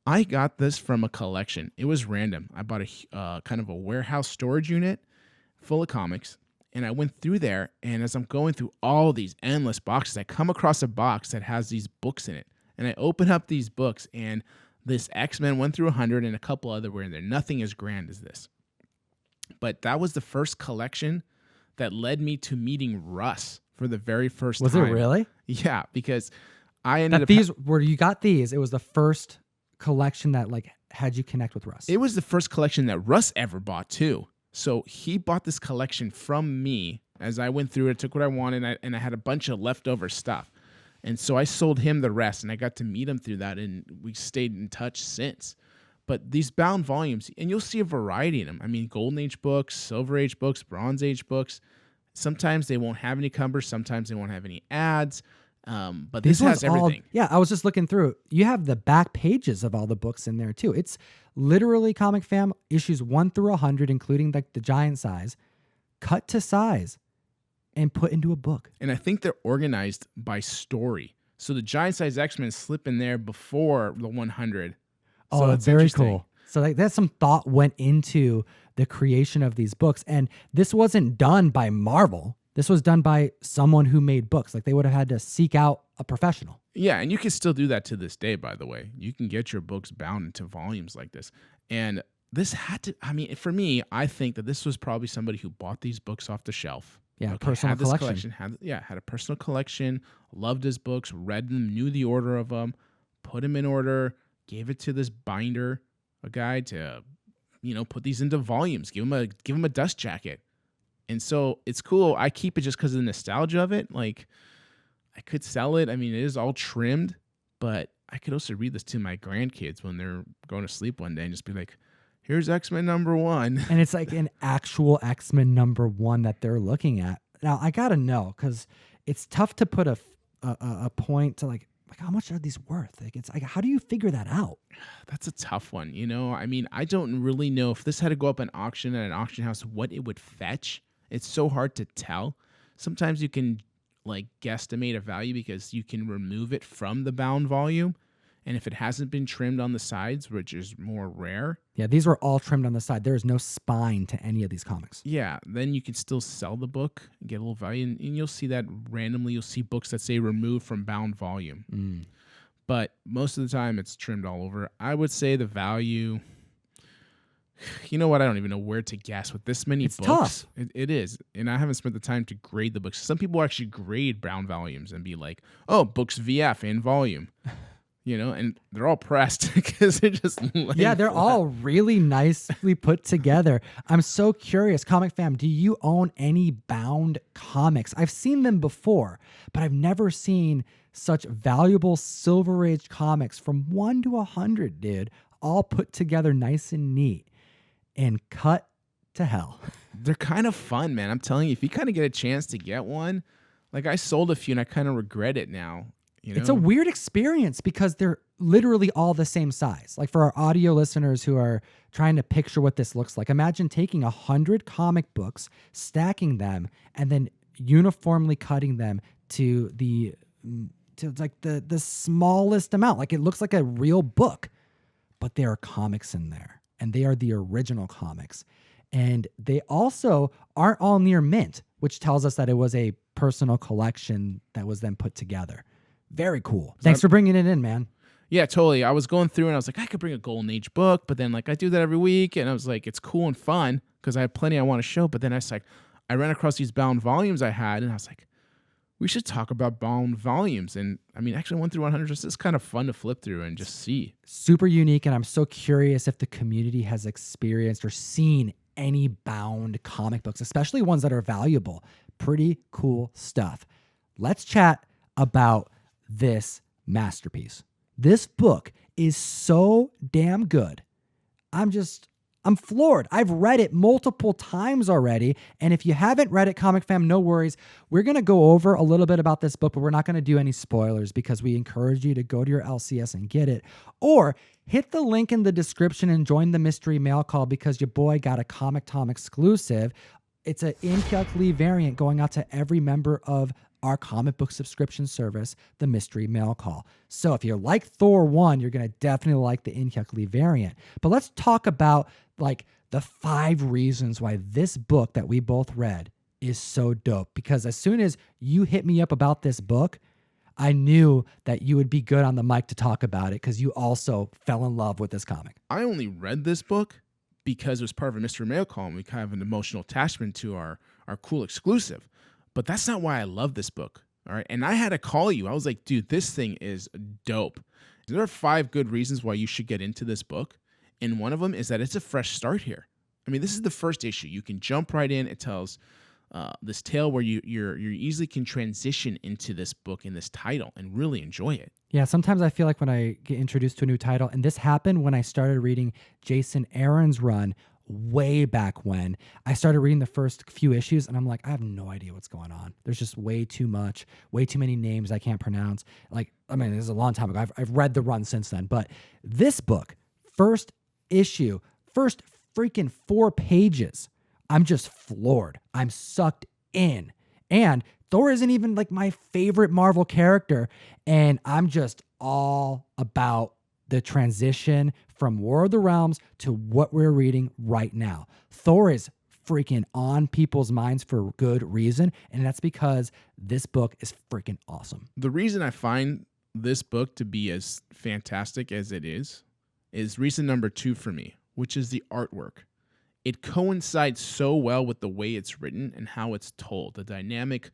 S2: I got this from a collection. It was random. I bought a kind of a warehouse storage unit full of comics. And I went through there, and as I'm going through all these endless boxes, I come across a box that has these books in it. And I open up these books, and this X-Men 1 through 100 and a couple other were in there. Nothing as grand as this. But that was the first collection that led me to meeting Russ for the very first
S1: Was
S2: time.
S1: it really?
S2: Yeah, because I ended
S1: That
S2: up
S1: these where you got these, it was the first collection that like had you connect with Russ.
S2: it was the first collection that Russ ever bought too. So he bought this collection from me as I went through it, took what I wanted, and I had a bunch of leftover stuff. And so I sold him the rest, and I got to meet him through that, and we stayed in touch since. But these bound volumes, and you'll see a variety in them. I mean, Golden Age books, Silver Age books, Bronze Age books. Sometimes they won't have any covers. Sometimes they won't have any ads. But this has everything.
S1: Yeah, I was just looking through. You have the back pages of all the books in there too. It's literally Comic Fam issues 1 through 100, including like the giant size, cut to size, and put into a book.
S2: And I think they're organized by story. So the giant size X-Men slip in there before the 100.
S1: Oh,
S2: So
S1: that's
S2: it's
S1: very
S2: interesting.
S1: cool. So like that's some thought went into the creation of these books. And this wasn't done by Marvel. This was done by someone who made books. Like they would have had to seek out a professional.
S2: Yeah, and you can still do that to this day, by the way. You can get your books bound into volumes like this. And this had to, I mean, for me, I think that this was probably somebody who bought these books off the shelf.
S1: Yeah, personal
S2: had this
S1: collection.
S2: had a personal collection, loved his books, read them, knew the order of them, put them in order, gave it to this binder, a guy to, put these into volumes, give him a dust jacket. And so it's cool. I keep it just because of the nostalgia of it. Like, I could sell it. I mean, it is all trimmed, but I could also read this to my grandkids when they're going to sleep one day and just be like, here's X-Men #1.
S1: And it's like an actual X-Men #1 that they're looking at. Now, I got to know because it's tough to put a point to like how much are these worth? Like, it's like, how do you figure that out?
S2: That's a tough one. I mean, I don't really know if this had to go up an auction at an auction house, what it would fetch. It's so hard to tell. Sometimes you can like guesstimate a value because you can remove it from the bound volume. And if it hasn't been trimmed on the sides, which is more rare.
S1: Yeah, these were all trimmed on the side. There is no spine to any of these comics.
S2: Yeah, then you can still sell the book and get a little value. And you'll see that randomly. You'll see books that say removed from bound volume. But most of the time, it's trimmed all over. I would say the value... You know what? I don't even know where to guess with this many
S1: It's
S2: books.
S1: tough.
S2: It is. And I haven't spent the time to grade the books. Some people actually grade bound volumes and be like, oh, books VF in volume. And they're all pressed because they're just
S1: Yeah, they're all really nicely put together. I'm so curious, Comic Fam, do you own any bound comics? I've seen them before, but I've never seen such valuable Silver Age comics from 1 to 100, dude, all put together nice and neat and cut to hell.
S2: They're kind of fun, man. I'm telling you, if you kind of get a chance to get one, like I sold a few and I kind of regret it now.
S1: It's a weird experience because they're literally all the same size. Like for our audio listeners who are trying to picture what this looks like, imagine taking 100 comic books, stacking them, and then uniformly cutting them to the smallest amount. Like it looks like a real book, but there are comics in there, and they are the original comics. And they also aren't all near mint, which tells us that it was a personal collection that was then put together. Very cool. Thanks for bringing it in, man.
S2: Yeah, totally. I was going through and I was like, I could bring a Golden Age book, but then like I do that every week, and I was like, it's cool and fun because I have plenty I want to show. But then I ran across these bound volumes I had, and I was like, we should talk about bound volumes. And I mean, actually 1 through 100 is kind of fun to flip through and just see.
S1: Super unique, and I'm so curious if the community has experienced or seen any bound comic books, especially ones that are valuable. Pretty cool stuff. Let's chat about this masterpiece. This book is so damn good. I'm floored. I've read it multiple times already. And if you haven't read it, Comic Fam, no worries. We're going to go over a little bit about this book, but we're not going to do any spoilers because we encourage you to go to your LCS and get it. Or hit the link in the description and join the mystery mail call because your boy got a Comic Tom exclusive. It's an In-Kyuk Lee variant going out to every member of our comic book subscription service, the Mystery Mail Call. So if you like Thor 1, you're going to definitely like the In-Kyuk Lee variant. But let's talk about like the 5 reasons why this book that we both read is so dope. Because as soon as you hit me up about this book, I knew that you would be good on the mic to talk about it because you also fell in love with this comic.
S2: I only read this book because it was part of a Mr. Mail column. We kind of have an emotional attachment to our cool exclusive. But that's not why I love this book. All right. And I had to call you. I was like, dude, this thing is dope. There are 5 good reasons why you should get into this book. And one of them is that it's a fresh start here. I mean, this is the first issue. You can jump right in. It tells this tale where you easily can transition into this book and this title and really enjoy it.
S1: Yeah, sometimes I feel like when I get introduced to a new title, and this happened when I started reading Jason Aaron's run way back when. I started reading the first few issues, and I'm like, I have no idea what's going on. There's just way too much, way too many names I can't pronounce. Like, I mean, this is a long time ago. I've read the run since then, but this book, first issue, first freaking 4 pages, I'm just floored. I'm sucked in. And Thor isn't even like my favorite Marvel character. And I'm just all about the transition from War of the Realms to what we're reading right now. Thor is freaking on people's minds for good reason. And that's because this book is freaking awesome.
S2: The reason I find this book to be as fantastic as it is reason number 2 for me, which is the artwork. It coincides so well with the way it's written and how it's told. The dynamic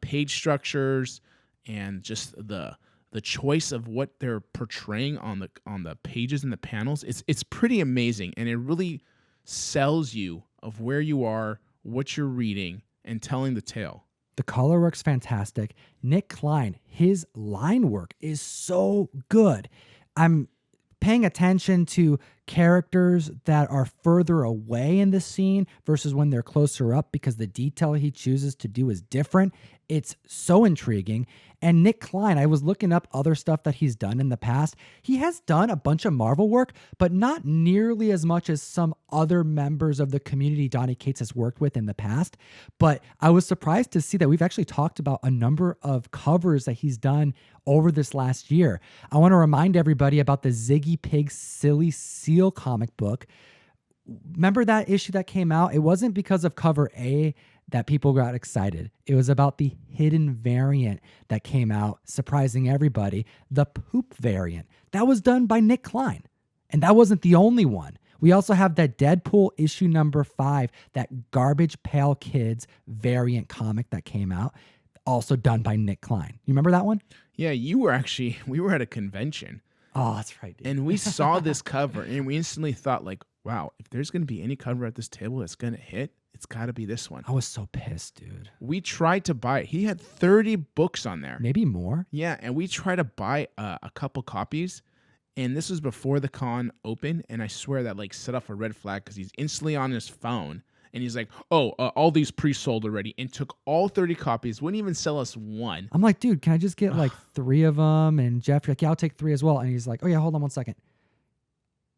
S2: page structures and just the choice of what they're portraying on the pages and the panels. It's pretty amazing, and it really sells you of where you are, what you're reading, and telling the tale.
S1: The color work's fantastic. Nick Klein, his line work is so good. I'm paying attention to characters that are further away in the scene versus when they're closer up because the detail he chooses to do is different. It's so intriguing. And Nick Klein, I was looking up other stuff that he's done in the past. He has done a bunch of Marvel work, but not nearly as much as some other members of the community Donny Cates has worked with in the past. But I was surprised to see that we've actually talked about a number of covers that he's done over this last year. I want to remind everybody about the Ziggy Pig Silly Seal comic book. Remember that issue that came out? It wasn't because of cover A that people got excited. It was about the hidden variant that came out, surprising everybody, the poop variant. That was done by Nick Klein. And that wasn't the only one. We also have that Deadpool issue number 5, that Garbage Pail Kids variant comic that came out, also done by Nick Klein. You remember that one?
S2: Yeah, we were at a convention.
S1: Oh, that's right, dude.
S2: And we saw this cover, and we instantly thought, like, wow, if there's going to be any cover at this table that's going to hit, it's got to be this one.
S1: I was so pissed, dude.
S2: We tried to buy it. He had 30 books on there.
S1: Maybe more?
S2: Yeah, and we tried to buy a couple copies, and this was before the con opened, and I swear that, like, set off a red flag because he's instantly on his phone, and he's like, all these pre-sold already, and took all 30 copies, wouldn't even sell us one.
S1: I'm like, dude, can I just get like 3 of them? And Jeff, like, yeah, I'll take 3 as well. And he's like, oh yeah, hold on one second.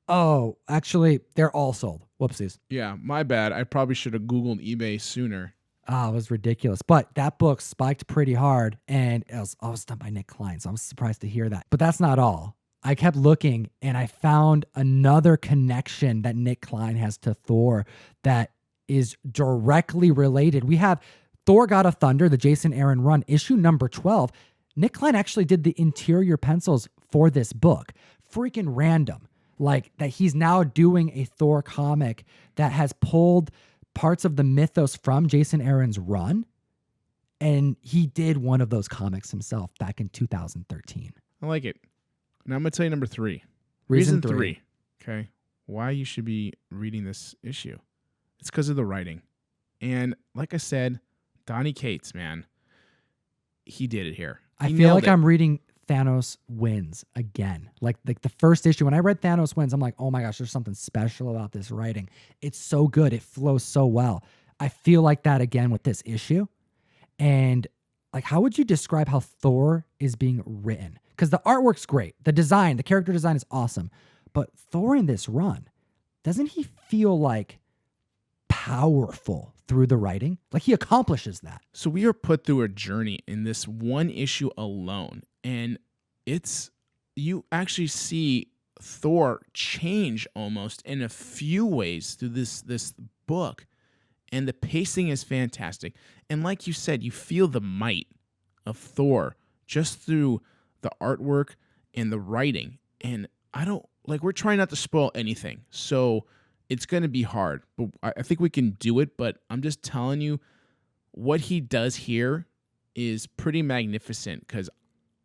S1: Oh, actually, they're all sold. Whoopsies.
S2: Yeah, my bad. I probably should have Googled eBay sooner.
S1: Oh, it was ridiculous. But that book spiked pretty hard, and it was done by Nick Klein, so I was surprised to hear that. But that's not all. I kept looking, and I found another connection that Nick Klein has to Thor that is directly related. We have Thor God of Thunder, the Jason Aaron run, issue number 12. Nick Klein actually did the interior pencils for this book. Freaking random. Like that he's now doing a Thor comic that has pulled parts of the mythos from Jason Aaron's run. And he did one of those comics himself back in 2013.
S2: I like it. Now I'm going to tell you number 3.
S1: Reason
S2: 3. Okay. Why you should be reading this issue. It's because of the writing. And like I said, Donny Cates, man, he did it here.
S1: I feel like I'm reading Thanos Wins again. Like the first issue, when I read Thanos Wins, I'm like, oh my gosh, there's something special about this writing. It's so good. It flows so well. I feel like that again with this issue. And like, how would you describe how Thor is being written? Because the artwork's great. The design, the character design is awesome. But Thor in this run, doesn't he feel like powerful through the writing? Like he accomplishes that.
S2: So we are put through a journey in this one issue alone. And you actually see Thor change almost in a few ways through this book. And the pacing is fantastic. And like you said, you feel the might of Thor just through the artwork and the writing. And we're trying not to spoil anything. So it's going to be hard, but I think we can do it. But I'm just telling you, what he does here is pretty magnificent because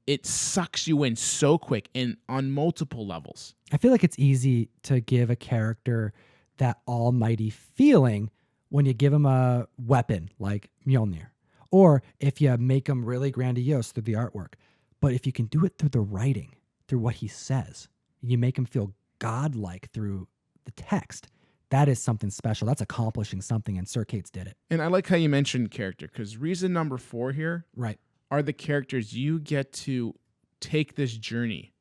S2: it sucks you in so quick and on multiple levels.
S1: I feel like it's easy to give a character that almighty feeling when you give him a weapon like Mjolnir, or if you make him really grandiose through the artwork. But if you can do it through the writing, through what he says, you make him feel godlike through the text, that is something special. That's accomplishing something, and Sir Cates did it.
S2: And I like how you mentioned character, because reason number 4 here
S1: Right.
S2: are the characters you get to take this journey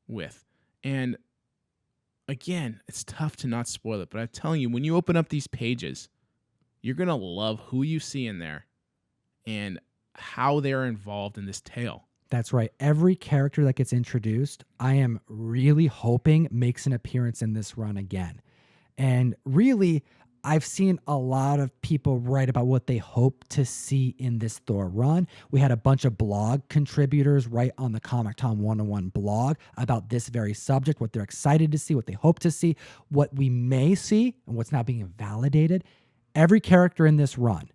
S2: with. And again, it's tough to not spoil it, but I'm telling you, when you open up these pages, you're going to love who you see in there and how they're involved in this tale.
S1: That's right. Every character that gets introduced, I am really hoping makes an appearance in this run again. And really, I've seen a lot of people write about what they hope to see in this Thor run. We had a bunch of blog contributors write on the ComicTom101 blog about this very subject, what they're excited to see, what they hope to see, what we may see, and what's now being validated. Every character in this run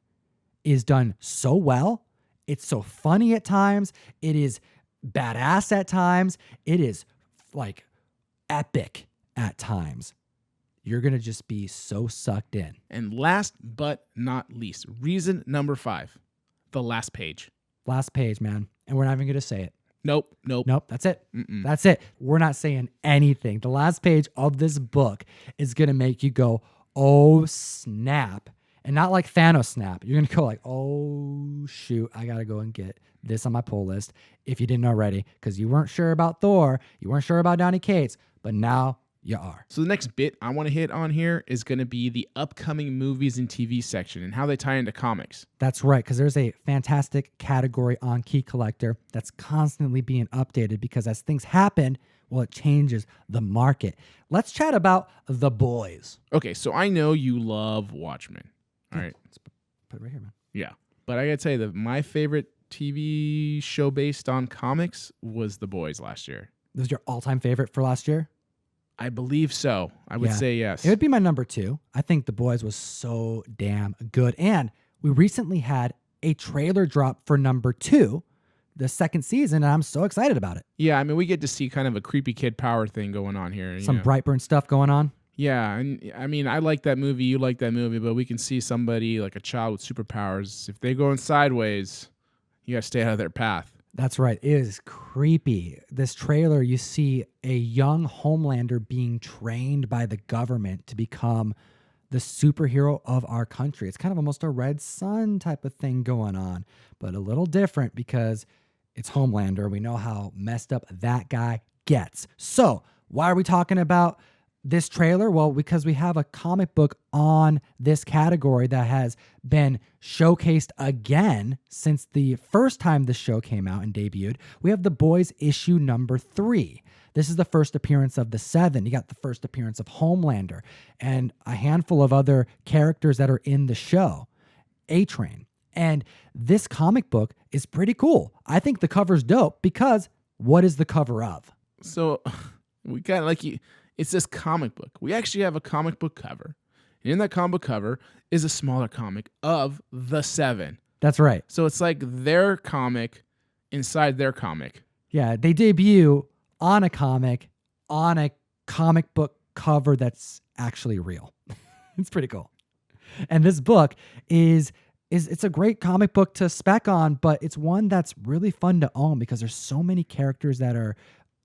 S1: is done so well. It's so funny at times. It is badass at times. It is like epic at times. You're going to just be so sucked in.
S2: And last but not least, reason number 5, the last page.
S1: Last page, man. And we're not even going to say it.
S2: Nope.
S1: Nope. That's it. That's it. We're not saying anything. The last page of this book is going to make you go, oh, snap. And not like Thanos snap. You're going to go like, oh, shoot, I got to go and get this on my pull list if you didn't already, because you weren't sure about Thor. You weren't sure about Donny Cates, but now you are.
S2: So the next bit I want to hit on here is going to be the upcoming movies and TV section and how they tie into comics.
S1: That's right, because there's a fantastic category on Key Collector that's constantly being updated because as things happen, well, it changes the market. Let's chat about The Boys.
S2: Okay, so I know you love Watchmen. All right.
S1: Let's put it right here, man.
S2: Yeah. But I got to tell you that my favorite TV show based on comics was The Boys last year.
S1: This was your all-time favorite for last year?
S2: I believe so. I would say yes.
S1: It would be my number 2. I think The Boys was so damn good. And we recently had a trailer drop for number 2, the second season, and I'm so excited about it.
S2: Yeah, I mean, we get to see kind of a creepy kid power thing going on here.
S1: Some Brightburn stuff going on.
S2: Yeah, and I mean, I like that movie, you like that movie, but we can see somebody like a child with superpowers. If they're going sideways, you got to stay out of their path.
S1: That's right. It is creepy. This trailer, you see a young Homelander being trained by the government to become the superhero of our country. It's kind of almost a Red Sun type of thing going on, but a little different because it's Homelander. We know how messed up that guy gets. So why are we talking about this trailer? Well, because we have a comic book on this category that has been showcased again since the first time the show came out and debuted. We have The Boys issue number 3. This is the first appearance of the 7. You got the first appearance of Homelander and a handful of other characters that are in the show. A-Train. And this comic book is pretty cool. I think the cover's dope because what is the cover of?
S2: So we got it's this comic book. We actually have a comic book cover. And in that comic book cover is a smaller comic of the 7.
S1: That's right.
S2: So it's like their comic inside their comic.
S1: Yeah, they debut on a comic book cover that's actually real. It's pretty cool. And this book is it's a great comic book to spec on, but it's one that's really fun to own because there's so many characters that are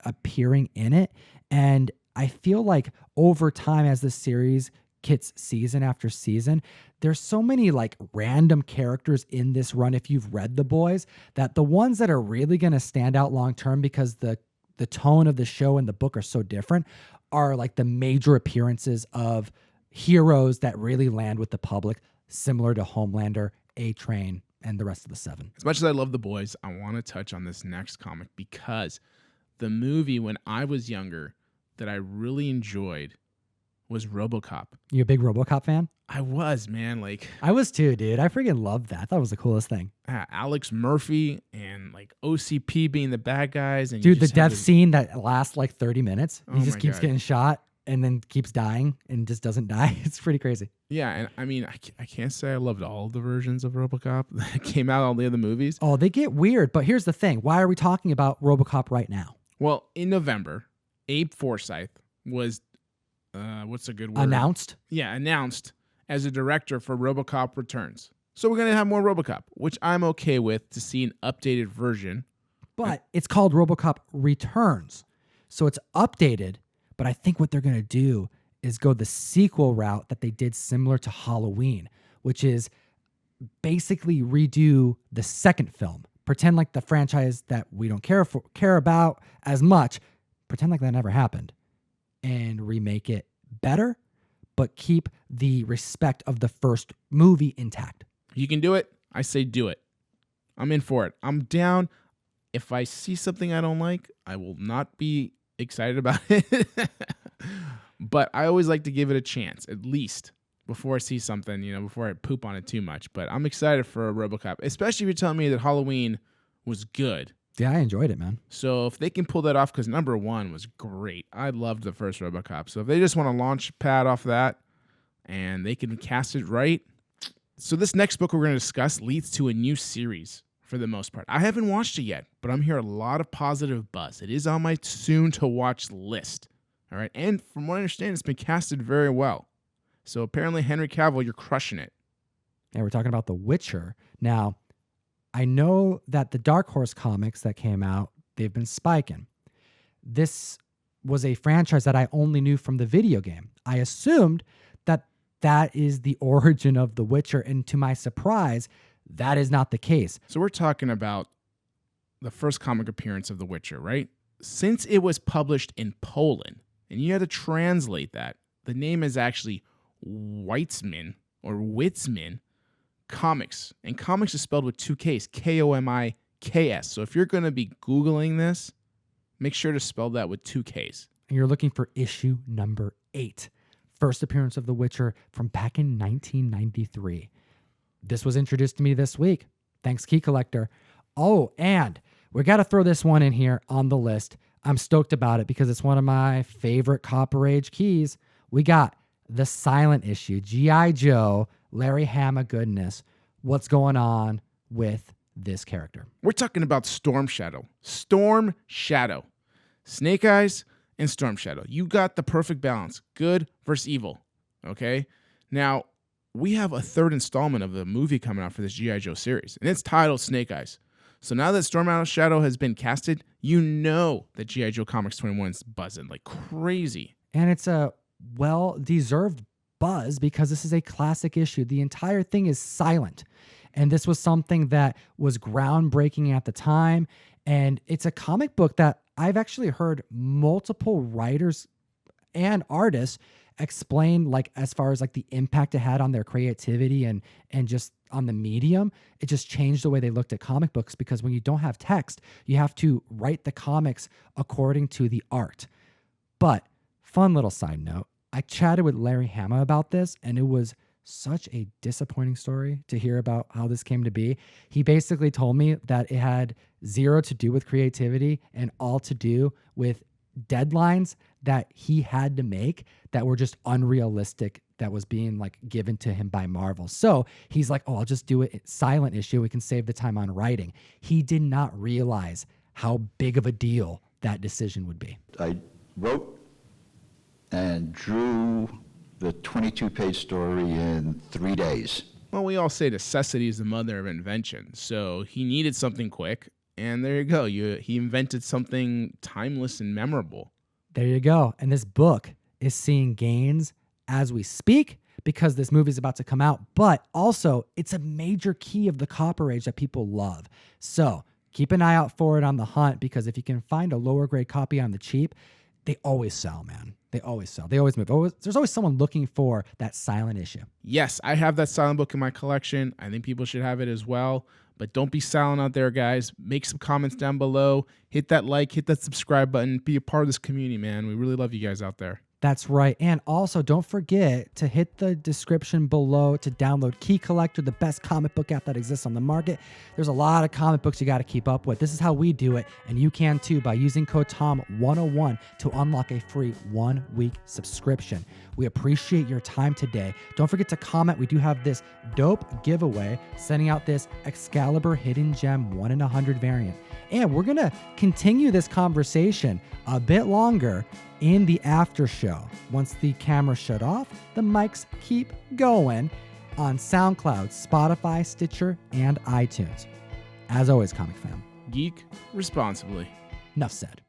S1: appearing in it. And I feel like over time, as the series gets season after season, there's so many like random characters in this run, if you've read The Boys, that the ones that are really going to stand out long term because the tone of the show and the book are so different are like the major appearances of heroes that really land with the public, similar to Homelander, A-Train, and the rest of the 7.
S2: As much as I love The Boys, I want to touch on this next comic because the movie when I was younger that I really enjoyed was RoboCop.
S1: You a big RoboCop fan?
S2: I was, man. Like
S1: I was too, dude. I freaking loved that. I thought it was the coolest thing.
S2: Alex Murphy and like OCP being the bad guys. And
S1: dude, the death scene that lasts like 30 minutes. He just keeps getting shot. and then keeps dying and just doesn't die. It's pretty crazy.
S2: Yeah, and I mean, I can't say I loved all the versions of RoboCop that came out, all the other movies.
S1: Oh, they get weird, but here's the thing. Why are we talking about RoboCop right now?
S2: Well, in November, Abe Forsyth was, what's a good word?
S1: Announced?
S2: Yeah, announced as a director for RoboCop Returns. So we're going to have more RoboCop, which I'm okay with to see an updated version.
S1: But it's called RoboCop Returns. So it's updated, but I think what they're going to do is go the sequel route that they did similar to Halloween, which is basically redo the second film. Pretend like the franchise that we don't care about as much, pretend like that never happened, and remake it better, but keep the respect of the first movie intact.
S2: You can do it. I say do it. I'm in for it. I'm down. If I see something I don't like, I will not be excited about it. But I always like to give it a chance, at least before I see something, before I poop on it too much. But I'm excited for a RoboCop, especially if you're telling me that Halloween was good.
S1: Yeah, I enjoyed it, man.
S2: So if they can pull that off, because number one was great. I loved the first RoboCop. So if they just want to launch pad off that and they can cast it right. So this next book we're going to discuss leads to a new series for the most part. I haven't watched it yet, but I'm hearing a lot of positive buzz. It is on my soon-to-watch list. All right, and from what I understand, it's been casted very well. So apparently, Henry Cavill, you're crushing it.
S1: Yeah, we're talking about The Witcher. Now, I know that the Dark Horse comics that came out, they've been spiking. This was a franchise that I only knew from the video game. I assumed that is the origin of The Witcher, and to my surprise, that is not the case.
S2: So we're talking about the first comic appearance of The Witcher, right? Since it was published in Poland, and you had to translate that, the name is actually Weitzman or Witzman Comics. And comics is spelled with two Ks, K-O-M-I-K-S. So if you're going to be Googling this, make sure to spell that with two Ks.
S1: And you're looking for issue number 8. First appearance of The Witcher from back in 1993. This was introduced to me this week. Thanks, Key Collector. Oh, and we got to throw this one in here on the list. I'm stoked about it because it's one of my favorite Copper Age keys. We got the silent issue, G.I. Joe, Larry Hama goodness. What's going on with this character?
S2: We're talking about Storm Shadow. Storm Shadow. Snake Eyes and Storm Shadow. You got the perfect balance. Good versus evil. Okay? Now, we have a third installment of the movie coming out for this G.I. Joe series, and it's titled Snake Eyes. So now that Storm Shadow has been casted, you know that G.I. Joe Comics 21 is buzzing like crazy.
S1: And it's a well-deserved buzz because this is a classic issue. The entire thing is silent. And this was something that was groundbreaking at the time. And it's a comic book that I've actually heard multiple writers and artists explain, like, as far as like the impact it had on their creativity and just on the medium. It just changed the way they looked at comic books, because when you don't have text, you have to write the comics according to the art. But fun little side note, I chatted with Larry Hama about this, and it was such a disappointing story to hear about how this came to be. He basically told me that it had zero to do with creativity and all to do with deadlines that he had to make that were just unrealistic, that was being like given to him by Marvel. So he's like, oh, I'll just do it silent issue. We can save the time on writing. He did not realize how big of a deal that decision would be.
S3: I wrote and drew the 22-page story in 3 days.
S2: Well, we all say necessity is the mother of invention. So he needed something quick, and there you go. He invented something timeless and memorable.
S1: There you go. And this book is seeing gains as we speak because this movie is about to come out. But also, it's a major key of the Copper Age that people love. So keep an eye out for it on the hunt, because if you can find a lower grade copy on the cheap, they always sell, man. They always sell. They always move. There's always someone looking for that silent issue.
S2: Yes, I have that silent book in my collection. I think people should have it as well. But don't be silent out there, guys. Make some comments down below. Hit that like, hit that subscribe button. Be a part of this community, man. We really love you guys out there.
S1: That's right. And also, don't forget to hit the description below to download Key Collector, the best comic book app that exists on the market. There's a lot of comic books you got to keep up with. This is how we do it, and you can too by using code TOM101 to unlock a free 1-week subscription. We appreciate your time today. Don't forget to comment. We do have this dope giveaway, sending out this Excalibur Hidden Gem 1 in 100 variant. And we're going to continue this conversation a bit longer in the after show. Once the camera shut off, the mics keep going on SoundCloud, Spotify, Stitcher, and iTunes. As always, comic fam,
S2: Geek responsibly.
S1: enough said.